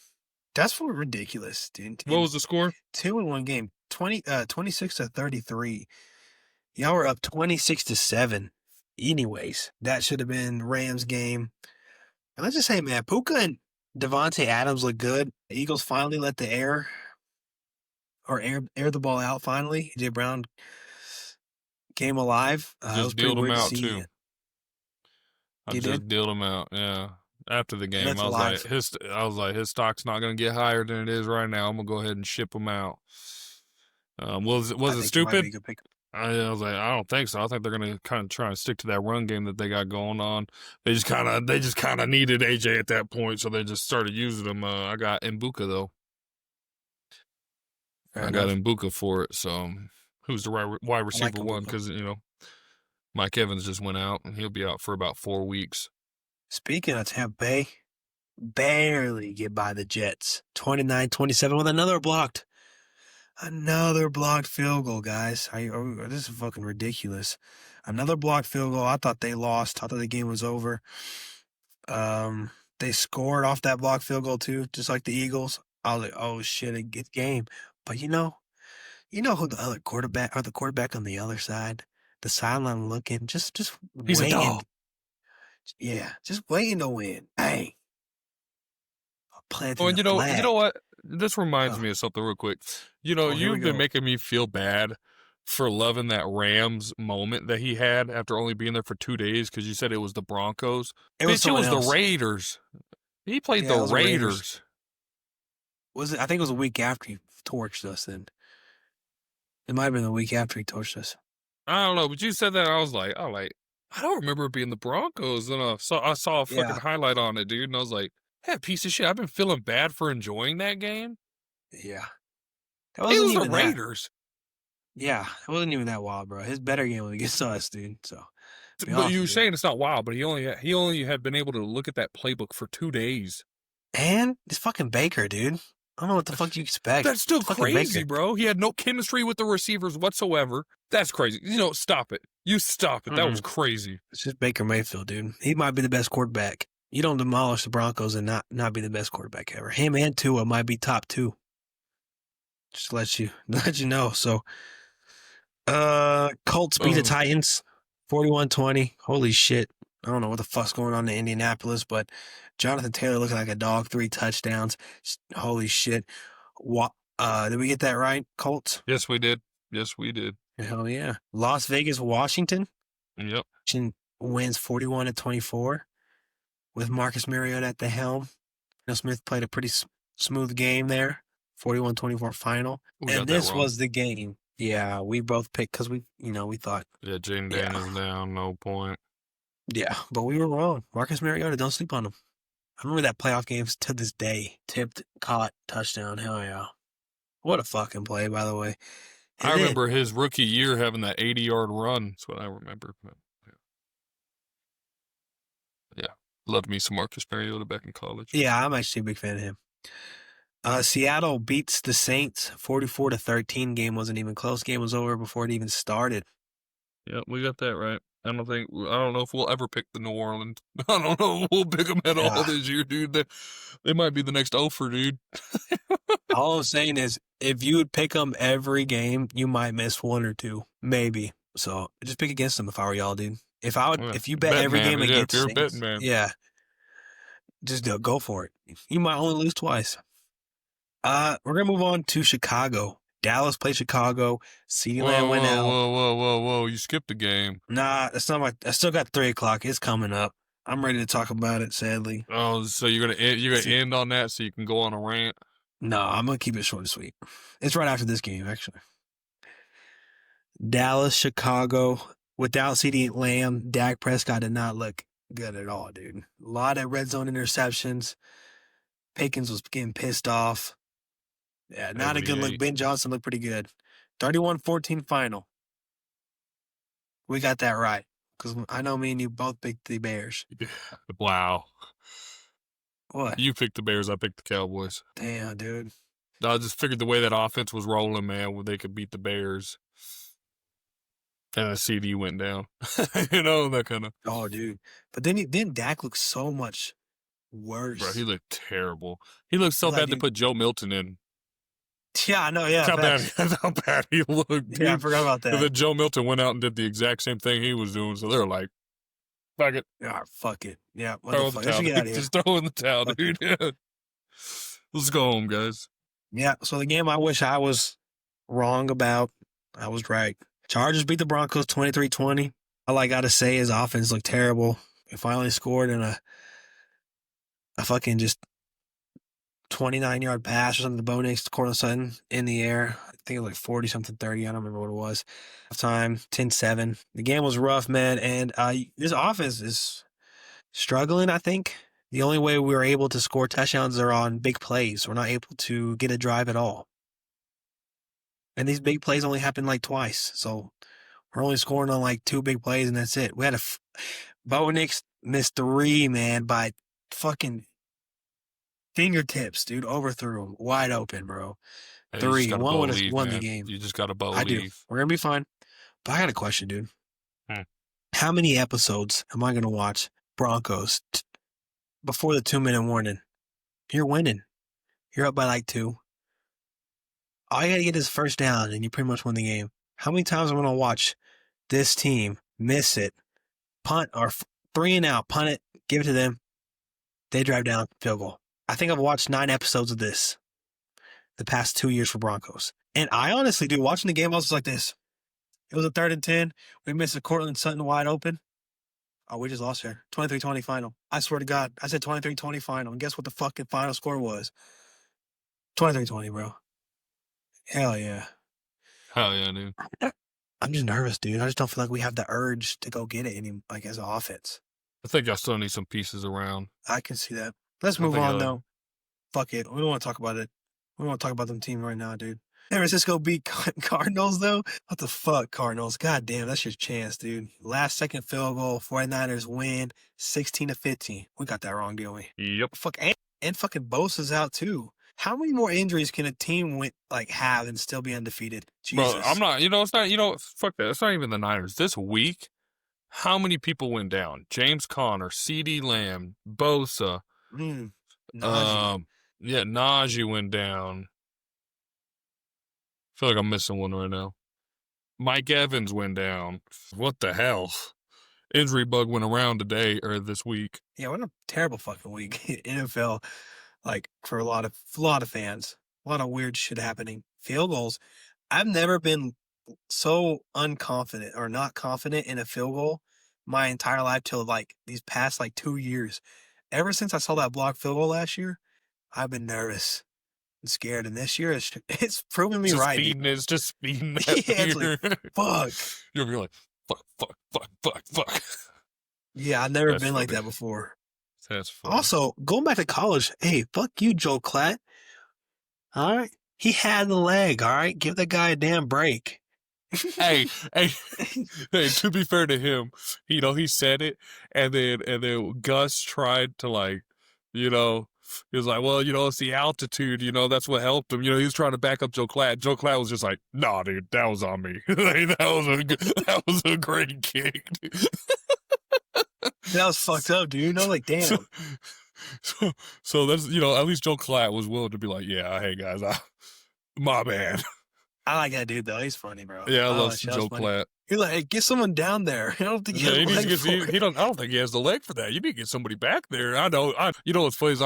that's ridiculous, dude. What was the score? 2 in one game. 26-33. Y'all were up 26-7. Anyways, that should have been Rams game. And let's just say, man, Puka and Devontae Adams look good. The Eagles finally let the air the ball out finally. AJ Brown came alive. Just dealed him out, too. You I just dealed him out, yeah. After the game, That's I was like, his stock's not going to get higher than it is right now. I'm going to go ahead and ship him out. Was it stupid? I was like, I don't think so. I think they're going to kind of try and stick to that run game that they got going on. They just kind of needed AJ at that point, so they just started using him. I got Mbuka though. I got Mbuka for it. So who's the wide receiver one? Because Mike Evans just went out, and he'll be out for about 4 weeks. Speaking of Tampa Bay, barely get by the Jets. 29-27 with another blocked field goal, guys. This is fucking ridiculous. Another blocked field goal. I thought they lost. I thought the game was over. They scored off that blocked field goal too, just like the Eagles. I was like, oh shit, a good game. But you know who the other quarterback or the quarterback on the other side, the sideline looking, just He's waiting. a dog. Yeah, just waiting to win. Hey. Oh, and you know what? This reminds me of something real quick. You've been making me feel bad for loving that Rams moment that he had after only being there for 2 days because you said it was the Broncos. It was the Raiders. He played the Raiders. Was it? I think it was a week after he torched us then. It might have been the week after he torched us. I don't know, but you said that, I was like, I don't remember it being the Broncos. And I saw a fucking highlight on it, dude, and I was like, hey, piece of shit, I've been feeling bad for enjoying that game. Yeah. It was the Raiders. Yeah, it wasn't even that wild, bro. His better game was against us, dude. So, but you were saying it's not wild, but he only had been able to look at that playbook for 2 days. And it's fucking Baker, dude. I don't know what the fuck you expect. That's still crazy, bro. He had no chemistry with the receivers whatsoever. That's crazy. Stop it. You stop it. That was crazy. It's just Baker Mayfield, dude. He might be the best quarterback. You don't demolish the Broncos and not be the best quarterback ever. Him and Tua might be top 2. Just to let you know. So, Colts beat the Titans 41-20. Holy shit. I don't know what the fuck's going on in Indianapolis, but Jonathan Taylor looking like a dog, 3 touchdowns. Holy shit. Did we get that right, Colts? Yes, we did. Hell yeah. Las Vegas, Washington. Yep. Wins 41-24 with Marcus Mariota at the helm. Smith played a pretty smooth game there. 41-24 final. And this was the game. Yeah, we both picked because we thought. Yeah, Jaden Daniels down, no point. Yeah, but we were wrong. Marcus Mariota, don't sleep on him. I remember that playoff games to this day. Tipped, caught, touchdown. Hell yeah. What a fucking play, by the way. I remember his rookie year having that 80-yard run. That's what I remember. But, yeah. Loved me some Marcus Mariota back in college. Yeah, I'm actually a big fan of him. Seattle beats the Saints 44-13. Game wasn't even close. Game was over before it even started. Yeah, we got that right. I don't know if we'll ever pick the New Orleans. I don't know if we'll pick them at all this year, dude. They might be the next Ofer, dude. All I'm saying is, if you would pick them every game, you might miss 1 or 2, maybe. So just pick against them if I were y'all, dude. If you bet every game against if you're Saints, a betting man. yeah, just go for it. You might only lose twice. We're gonna move on to Chicago. Dallas played Chicago. CeeDee Lamb went out. Whoa. You skipped the game. Nah, that's not I still got 3 o'clock. It's coming up. I'm ready to talk about it, sadly. Oh, so you're gonna end on that so you can go on a rant? No, I'm gonna keep it short and sweet. It's right after this game, actually. Dallas, Chicago. Without CeeDee Lamb, Dak Prescott did not look good at all, dude. A lot of red zone interceptions. Pickens was getting pissed off. Yeah, not a good look. Ben Johnson looked pretty good. 31-14 final. We got that right. Because I know me and you both picked the Bears. Wow. What? You picked the Bears, I picked the Cowboys. Damn, dude. I just figured the way that offense was rolling, man, where they could beat the Bears. And the CD went down. That kind of. Oh, dude. But then Dak looked so much worse. Bro, he looked terrible. He looked so bad they put Joe Milton in. Yeah, I know, yeah. That's how bad he looked, dude. Yeah, I forgot about that. And then Joe Milton went out and did the exact same thing he was doing, so they were like, fuck it. Yeah, fuck it. Yeah, throw the towel. Just throw in the towel, dude. Yeah. Let's go home, guys. Yeah, so the game I wish I was wrong about, I was right. Chargers beat the Broncos 23-20. All I got to say is offense looked terrible. They finally scored in a fucking just 29-yard pass or something to Bo Nix to Cortland Sutton in the air. I think it was like 40-something, 30. I don't remember what it was. Halftime, 10-7. The game was rough, man, and this offense is struggling, I think. The only way we were able to score touchdowns are on big plays. We're not able to get a drive at all. And these big plays only happen like twice. So we're only scoring on like 2 big plays, and that's it. We had Bo Nix missed 3, man, by fucking fingertips, dude. Overthrew him. Wide open, bro. Hey, 3. One would have won the game. You just got to believe. I do. We're going to be fine. But I got a question, dude. How many episodes am I going to watch Broncos before the 2-minute warning? You're winning. You're up by like 2. All you got to get is first down, and you pretty much win the game. How many times am I going to watch this team miss it, punt, or 3 and out, punt it, give it to them, they drive down, field goal? I think I've watched 9 episodes of this the past 2 years for Broncos. And I honestly, dude, watching the game, I was like this. It was a 3rd and 10. We missed a Cortland Sutton wide open. Oh, we just lost here. 23-20 final. I swear to God, I said 23-20 final. And guess what the fucking final score was? 23-20, bro. Hell yeah. Hell yeah, dude. I'm just nervous, dude. I just don't feel like we have the urge to go get it as an offense. I think I still need some pieces around. I can see that. Let's I move think on, though. Fuck it. We don't want to talk about it. We don't want to talk about them team right now, dude. San Francisco beat Cardinals, though. What the fuck, Cardinals? God damn, that's your chance, dude. Last second field goal. 49ers win 16-15. We got that wrong, didn't we? Yep. Fuck, and fucking Bosa's out, too. How many more injuries can a team have and still be undefeated? Jesus. Bro, I'm not, it's not, fuck that. It's not even the Niners. This week, how many people went down? James Conner, CeeDee Lamb, Bosa. Najee. Yeah, Najee went down. I feel like I'm missing one right now. Mike Evans went down. What the hell? Injury bug went around today or this week. Yeah, what a terrible fucking week. NFL, for a lot of fans. A lot of weird shit happening. Field goals. I've never been so unconfident or not confident in a field goal my entire life till these past 2 years. Ever since I saw that blocked field goal last year, I've been nervous and scared. And this year, it's proven me right. It's just speeding that yeah, it's like, fuck. You'll be like, fuck. Yeah, I've never been like that before. That's funny. Also, going back to college, hey, fuck you, Joe Klatt. All right? He had the leg, all right? Give that guy a damn break. hey, to be fair to him, he said it, and then Gus tried to he was like, well, it's the altitude, that's what helped him. He was trying to back up Joe Klatt. Joe Klatt was just like, nah, dude, that was on me. that was a great kick, dude. That was fucked up, dude. Damn. So that's, at least Joe Klatt was willing to be like, yeah, hey, guys, my bad. I like that dude, though. He's funny, bro. Yeah, I love Joe Klatt. You're like, hey, get someone down there. I don't think he has the leg for it. I don't think he has the leg for that. You need to get somebody back there. I know. What's funny is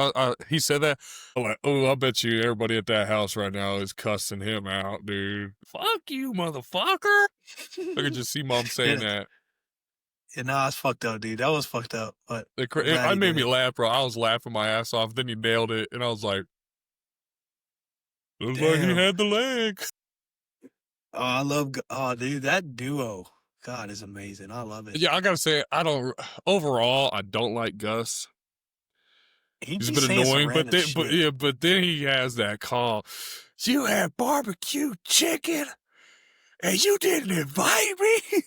he said that. I'm like, oh, I bet you everybody at that house right now is cussing him out, dude. Fuck you, motherfucker. I could just see mom saying that. Yeah, nah, it's fucked up, dude. That was fucked up. But it made me laugh, bro. I was laughing my ass off. Then he nailed it, and I was like, looks like he had the leg. Oh, dude, that duo, God, is amazing. I love it. Yeah, I gotta say, overall, I don't like Gus. He's a bit annoying, but then he has that call. You had barbecue chicken, and you didn't invite me.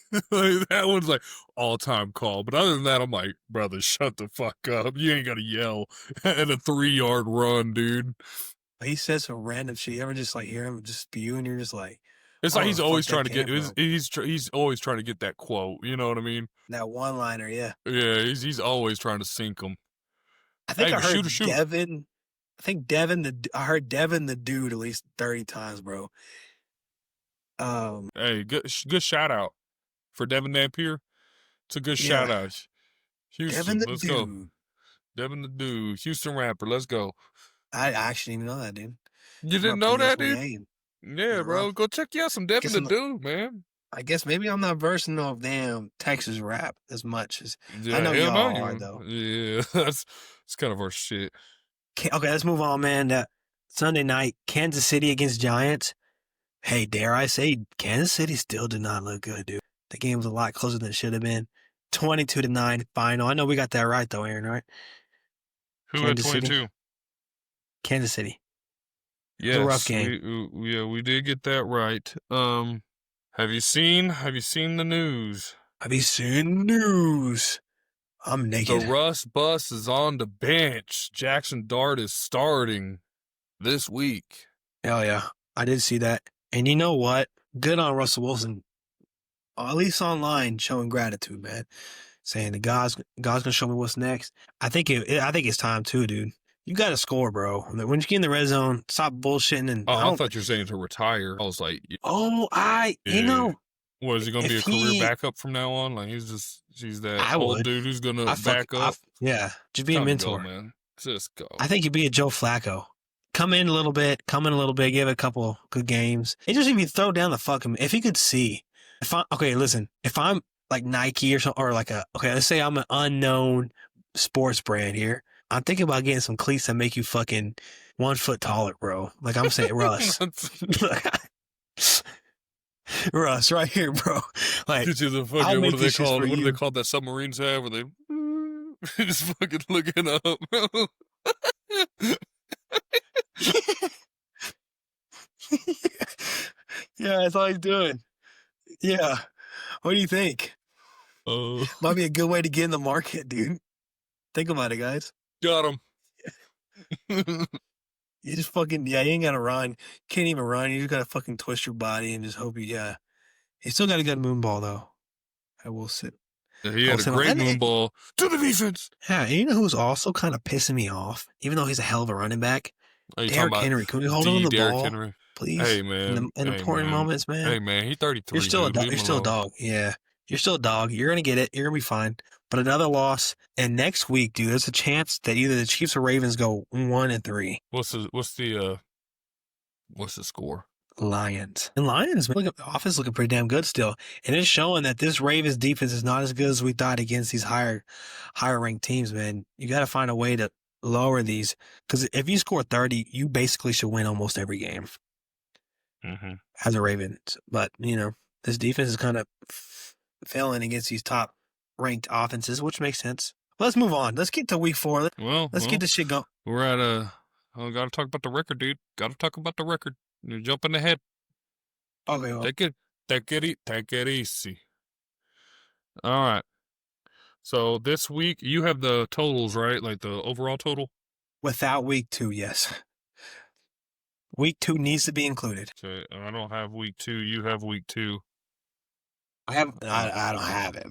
That one's all-time call. But other than that, I'm like, brother, shut the fuck up. You ain't gotta yell at a 3-yard run, dude. He says some random shit. You ever just hear him just spew, and you're just like. It's like he's always trying to get. He's always trying to get that quote. You know what I mean? That one-liner, yeah. Yeah, he's always trying to sink them. I think I heard Devin. I heard Devin the dude at least 30 times, bro. Hey, good shout out for Devin Dampier. It's a good shout out. Houston, Devin the let's dude. go. Devin the dude, Houston rapper. Let's go. I actually didn't know that, dude. You didn't know that, dude? Yeah, bro. Go check out some Devin the dude, man. I guess maybe I'm not versed in damn Texas rap as much as I know y'all are, though. Yeah, it's kind of our shit. Okay, let's move on, man. That Sunday night, Kansas City against Giants. Hey, dare I say, Kansas City still did not look good, dude. The game was a lot closer than it should have been. 22-9 final. I know we got that right, though, Aaron, right? Who had 22? Kansas City. Yes, it was a rough game. We did get that right. Have you seen the news? Have you seen the news? I'm naked. The Russ bus is on the bench. Jackson Dart is starting this week. Hell yeah. I did see that. And you know what? Good on Russell Wilson. At least online, showing gratitude, man. Saying the God's gonna show me what's next. I think it's time too, dude. You got to score, bro. When you get in the red zone, stop bullshitting. And I thought you were saying to retire. I was like, you know. What, is he going to be a career backup from now on? He's that old dude who's going to back up? Yeah, just be a mentor. Go, man. Just go. I think you'd be a Joe Flacco. Come in a little bit, give it a couple good games. It just even throw down the fucking. If he could see. If I'm like Nike or something, or let's say I'm an unknown sports brand here. I'm thinking about getting some cleats that make you fucking 1 foot taller, bro. I'm saying, Russ. Russ, right here, bro. Like, Get you the I'll fucking, make what do they this shit call for it? What do they you. call that submarines have where they just fucking looking up, bro? Yeah, that's all he's doing. Yeah. What do you think? Oh, Might be a good way to get in the market, dude. Think about it, guys. got him. You just fucking, yeah, you ain't gotta run. Can't even run. You just gotta fucking twist your body and just hope you, yeah. He still got a good moonball, though. I will sit. He I will had a sit on. great And moon ball to the defense. yeah, and you know who's also kind of pissing me off, even though he's a hell of a running back? Are you talking Derrick about Henry. Can we hold on to the Derrick ball, Henry? please? Hey man, In important moments, man. Hey man, he's 33, You're still dude. Leave you're him still a alone. dog. Yeah. You're still a dog. You're gonna get it. You're gonna be fine. But another loss, and next week, dude, there's a chance that either the Chiefs or Ravens go 1-3. What's the score? Lions. And Lions, man, look, the offense looking pretty damn good still. And it's showing that this Ravens defense is not as good as we thought against these higher ranked teams, man. You got to find a way to lower these. Because if you score 30, you basically should win almost every game as a Ravens. But, this defense is kind of failing against these top ranked offenses, which makes sense. Let's move on. Let's get to week 4. Let's get this shit going. We're at gotta talk about the record, dude. Gotta talk about the record. You're jumping ahead. Okay, well, Take it easy. All right. So this week you have the totals, right? Like the overall total. without week 2, yes. Week 2 needs to be included. Okay, I don't have week 2. You have week 2. I don't have it.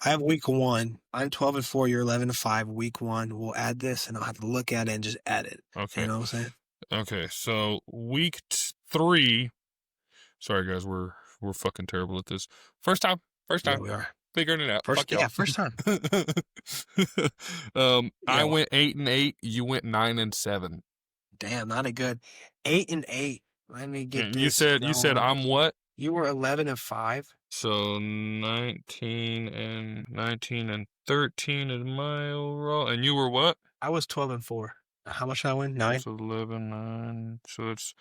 I have week 1. I'm 12-4. You're 11-5. Week 1. We'll add this, and I'll have to look at it and just add it. Okay. You know what I'm saying? Okay. So week 3. Sorry guys, we're fucking terrible at this. First time. Yeah, we are. Figuring it out. First time. I went 8-8. You went 9-7. Damn, not a good 8-8. Let me get And this. you said I'm what? You were 11-5. So 19 and 13 is my overall. And you were what? I was 12-4. How much did I win? 9. So 11, 9. So it's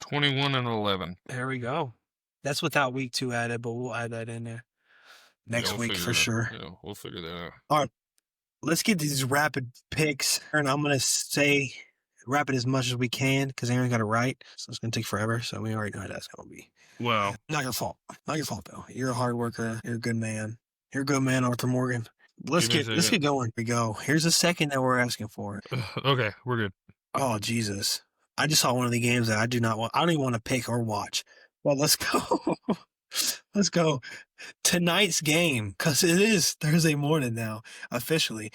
21 and 11. There we go. That's without week 2 added, but we'll add that in there next week for sure. Yeah, we'll figure that out. All right, let's get these rapid picks, and I'm gonna say rapid as much as we can because Aaryn got it right, so it's gonna take forever. So we already know how that's gonna be. Well, not your fault. Not your fault, though. You're a hard worker. You're a good man. You're a good man, Arthur Morgan. Let's get going. Here we go. Here's the second that we're asking for. Okay, we're good. Oh Jesus! I just saw one of the games that I don't even want to pick or watch. Well, let's go. Let's go. Tonight's game, because it is Thursday morning now, officially.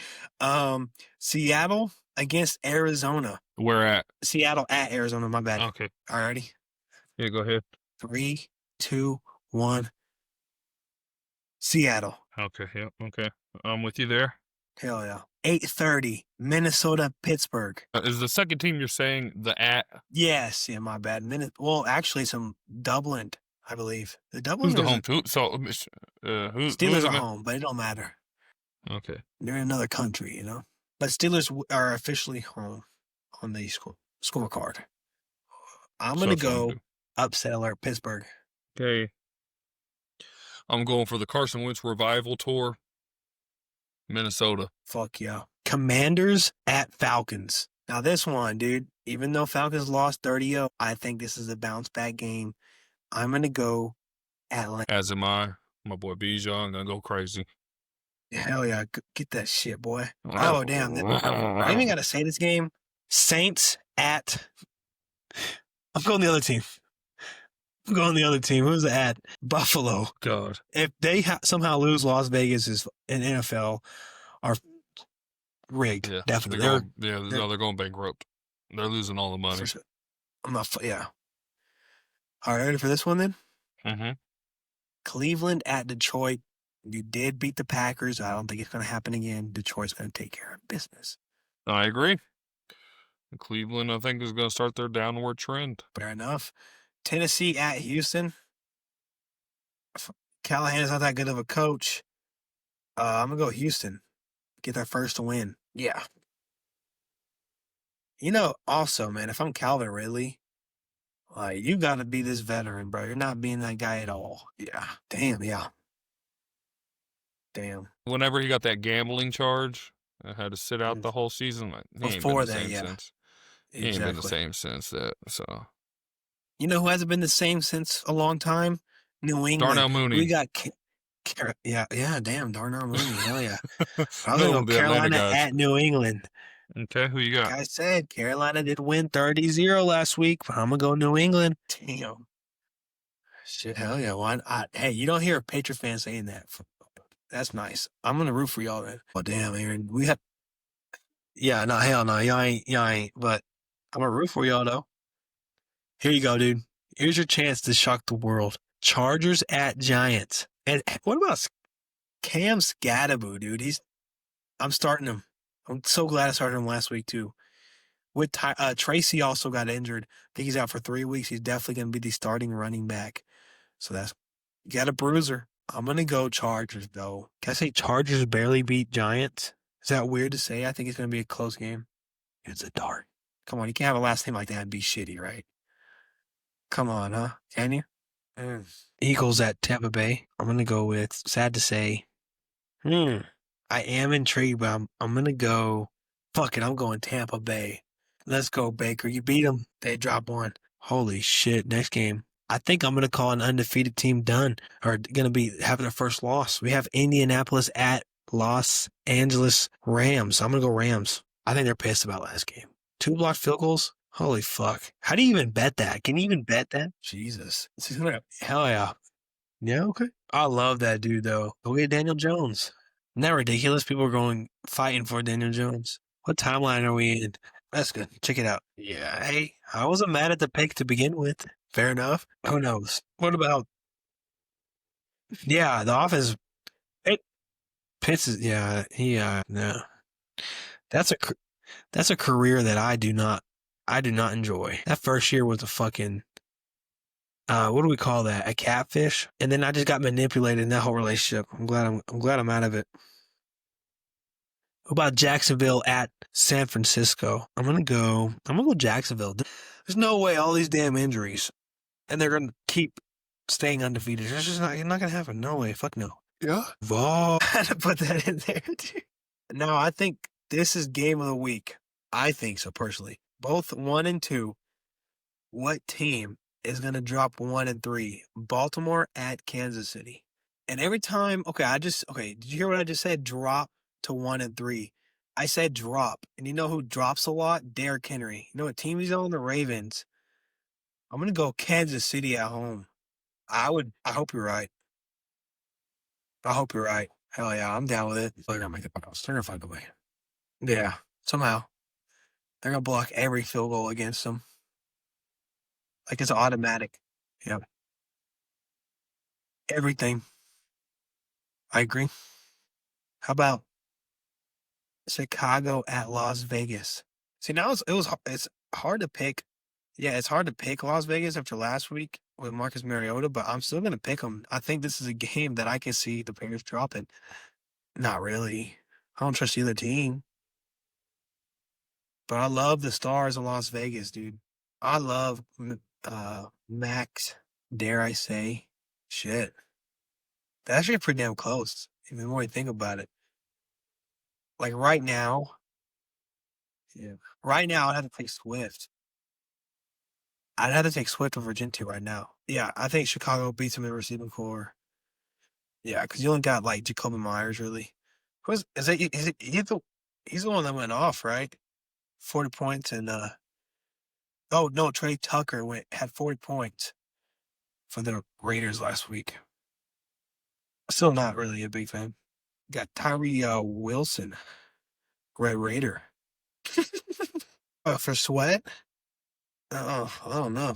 Seattle against Arizona. Where at? Seattle at Arizona, my bad. Okay. Alrighty. Yeah, go ahead. 3, 2, 1. Seattle. Okay, yeah, okay. I'm with you there. Hell yeah. 8:30, Minnesota, Pittsburgh. Is the second team you're saying the at? Yes, yeah, my bad. Well, actually, some Dublin, I believe. The Dublin. Who's the home team? So, Steelers are home, but it don't matter. Okay. They're in another country, But Steelers are officially home on the scorecard. I'm going to go upset alert Pittsburgh. Okay. I'm going for the Carson Wentz revival tour. Minnesota. Fuck yeah. Commanders at Falcons. Now this one, dude, even though Falcons lost 30-0, I think this is a bounce back game. I'm going to go Atlanta. As am I. My boy Bijan gonna go crazy. Hell yeah. Get that shit, boy. Oh, damn. I even got to say this game. Saints at... I'm going the other team. Who's at? Buffalo. God. If they somehow lose, Las Vegas is an NFL are rigged. Yeah, definitely. They're going bankrupt. They're losing all the money. I'm not. Yeah. All right, ready for this one then? Mm-hmm. Cleveland at Detroit. You did beat the Packers. I don't think it's going to happen again. Detroit's going to take care of business. I agree. Cleveland, I think, is going to start their downward trend. Fair enough. Tennessee at Houston. Callahan is not that good of a coach. I'm going to go Houston. Get their first win. Yeah. Also, man, if I'm Calvin Ridley, Like, you got to be this veteran, bro. You're not being that guy at all. Yeah. Damn. Yeah. Damn. Whenever he got that gambling charge, I had to sit out the whole season. Like, he ain't been Before the that, same yeah. since. He ain't been the same since that. So You know who hasn't been the same since a long time? New England. Darnell Mooney. We got damn, Darnell Mooney. Hell yeah. I was No, going to go the Atlanta Carolina guys. at New England. Okay, who you got? Like I said, Carolina did win 30-0 last week, but I'm going to go New England. Damn. Shit, hell yeah. Why not? Hey, you don't hear a Patriot fan saying that. That's nice. I'm going to root for y'all then. Oh, damn, Aaron. Yeah, no, hell no. Y'all ain't. But I'm going to root for y'all, though. Here you go, dude. Here's your chance to shock the world. Chargers at Giants. And what about Cam Scadaboo, dude? I'm starting him. I'm so glad I started him last week, too. With Tracy also got injured. I think he's out for 3 weeks. He's definitely going to be the starting running back. So you got a bruiser. I'm going to go Chargers, though. Can I say Chargers barely beat Giants? Is that weird to say? I think it's going to be a close game. It's a dart. Come on, you can't have a last name like that and be shitty, right? Come on, huh? Can you? Eagles at Tampa Bay. I'm going to go with, sad to say, I am intrigued, but I'm going to go, fuck it, I'm going Tampa Bay. Let's go, Baker. You beat them. They drop one. Holy shit. Next game. I think I'm going to call an undefeated team done, or going to be having their first loss. We have Indianapolis at Los Angeles Rams. I'm going to go Rams. I think they're pissed about last game. 2 blocked field goals. Holy fuck. How do you even bet that? Can you even bet that? Jesus. Hell yeah. Yeah, okay. I love that dude, though. Go get Daniel Jones. Isn't that ridiculous? People are fighting for Daniel Jones. What timeline are we in? That's good. Check it out. Yeah, hey, I wasn't mad at the pick to begin with. Fair enough. Who knows? What about... Yeah, the offense... Pitts is... Yeah, no. That's a career that I do not enjoy. That first year was a fucking, what do we call that? A catfish. And then I just got manipulated in that whole relationship. I'm glad I'm out of it. What about Jacksonville at San Francisco? I'm gonna go Jacksonville. There's no way all these damn injuries, and they're gonna keep staying undefeated. It's just not gonna happen. No way. Fuck no. Yeah. I had to put that in there, dude. No, I think this is game of the week. I think so, personally. Both 1 and 2. What team is going to drop 1 and 3? Baltimore at Kansas City. And every time, did you hear what I just said? Drop to 1 and 3. I said drop. And you know who drops a lot? Derrick Henry. You know what team he's on? The Ravens. I'm going to go Kansas City at home. I hope you're right. I hope you're right. Hell yeah, I'm down with it. They're going to make the playoffs. They're going to find a way. Yeah, somehow. They're going to block every field goal against them. Like it's automatic. Yep. Everything. I agree. How about Chicago at Las Vegas? See, now it's hard to pick. Yeah, it's hard to pick Las Vegas after last week with Marcus Mariota, but I'm still going to pick them. I think this is a game that I can see the Bears dropping. Not really. I don't trust either team. But I love the Stars of Las Vegas, dude. I love Max, dare I say. Shit. That's actually pretty damn close, even more you think about it. Like right now, I'd have to take Swift. I'd have to take Swift over Gentoo right now. Yeah, I think Chicago beats him in receiving core. Yeah, because you only got like Jacoby Myers, really. He's the one that went off, right? 40 points and oh no, Trey Tucker had 40 points for the Raiders last week. Still not really a big fan. Got Tyree Wilson, Red Raider. For Sweat? Oh, I don't know.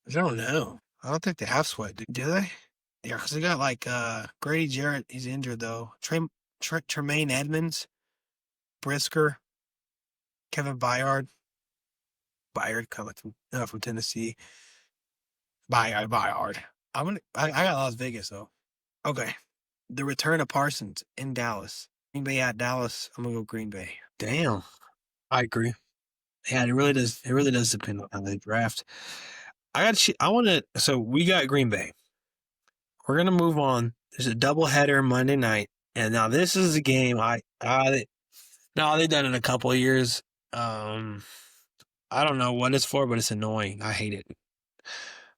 I don't know. I don't think they have Sweat, do they? Yeah, because they got like Grady Jarrett. He's injured though. Tremaine Edmonds, Brisker, Kevin Byard coming from Tennessee. Byard. I got Las Vegas though. Okay. The return of Parsons in Dallas. Green Bay at Dallas. I'm gonna go Green Bay. Damn. I agree. Yeah, it really does. It really does depend on how they draft. So we got Green Bay. We're gonna move on. There's a doubleheader Monday night, and now this is a game they've done it a couple of years. I don't know what it's for, but it's annoying. I hate it.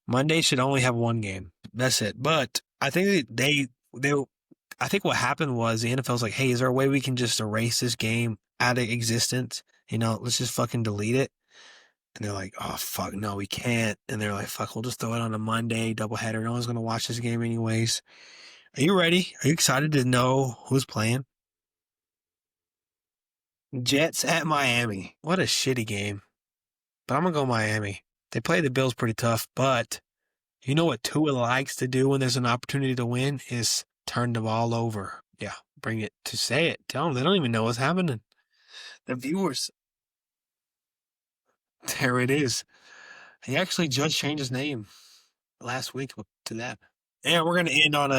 Monday should only have one game. That's it. But I think I think what happened was the NFL's like, hey, is there a way we can just erase this game out of existence? Let's just fucking delete it. And they're like, oh, fuck, no, we can't. And they're like, fuck, we'll just throw it on a Monday doubleheader. No one's going to watch this game anyways. Are you ready? Are you excited to know who's playing? Jets at Miami. What a shitty game. But I'm going to go Miami. They play the Bills pretty tough, but you know what Tua likes to do when there's an opportunity to win is turn the ball over. Yeah, bring it to say it. Tell them they don't even know what's happening. The viewers. There it is. He actually just changed his name last week to that. And we're going to end on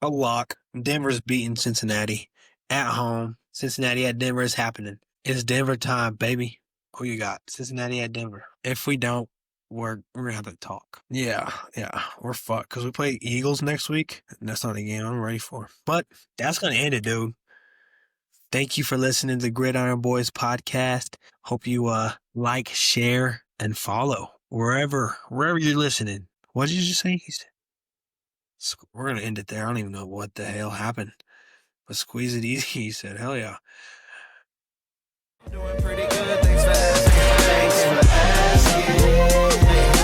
a lock. Denver's beating Cincinnati at home. Cincinnati at Denver is happening. It's Denver time, baby. Who you got? Cincinnati at Denver. If we don't, we're going to have to talk. Yeah, we're fucked because we play Eagles next week. And that's not a game I'm ready for. But that's going to end it, dude. Thank you for listening to the Gridiron Boys podcast. Hope you like, share, and follow wherever you're listening. What did you just say? We're going to end it there. I don't even know what the hell happened. But squeeze it easy, he said. Hell yeah. Doing pretty good, thanks for asking. Thanks for asking.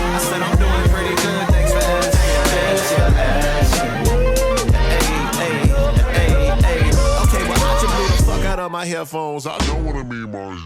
I said I'm doing pretty good, thanks for asking. Hey. Okay, well I just blew the fuck out of my headphones. I know what I mean by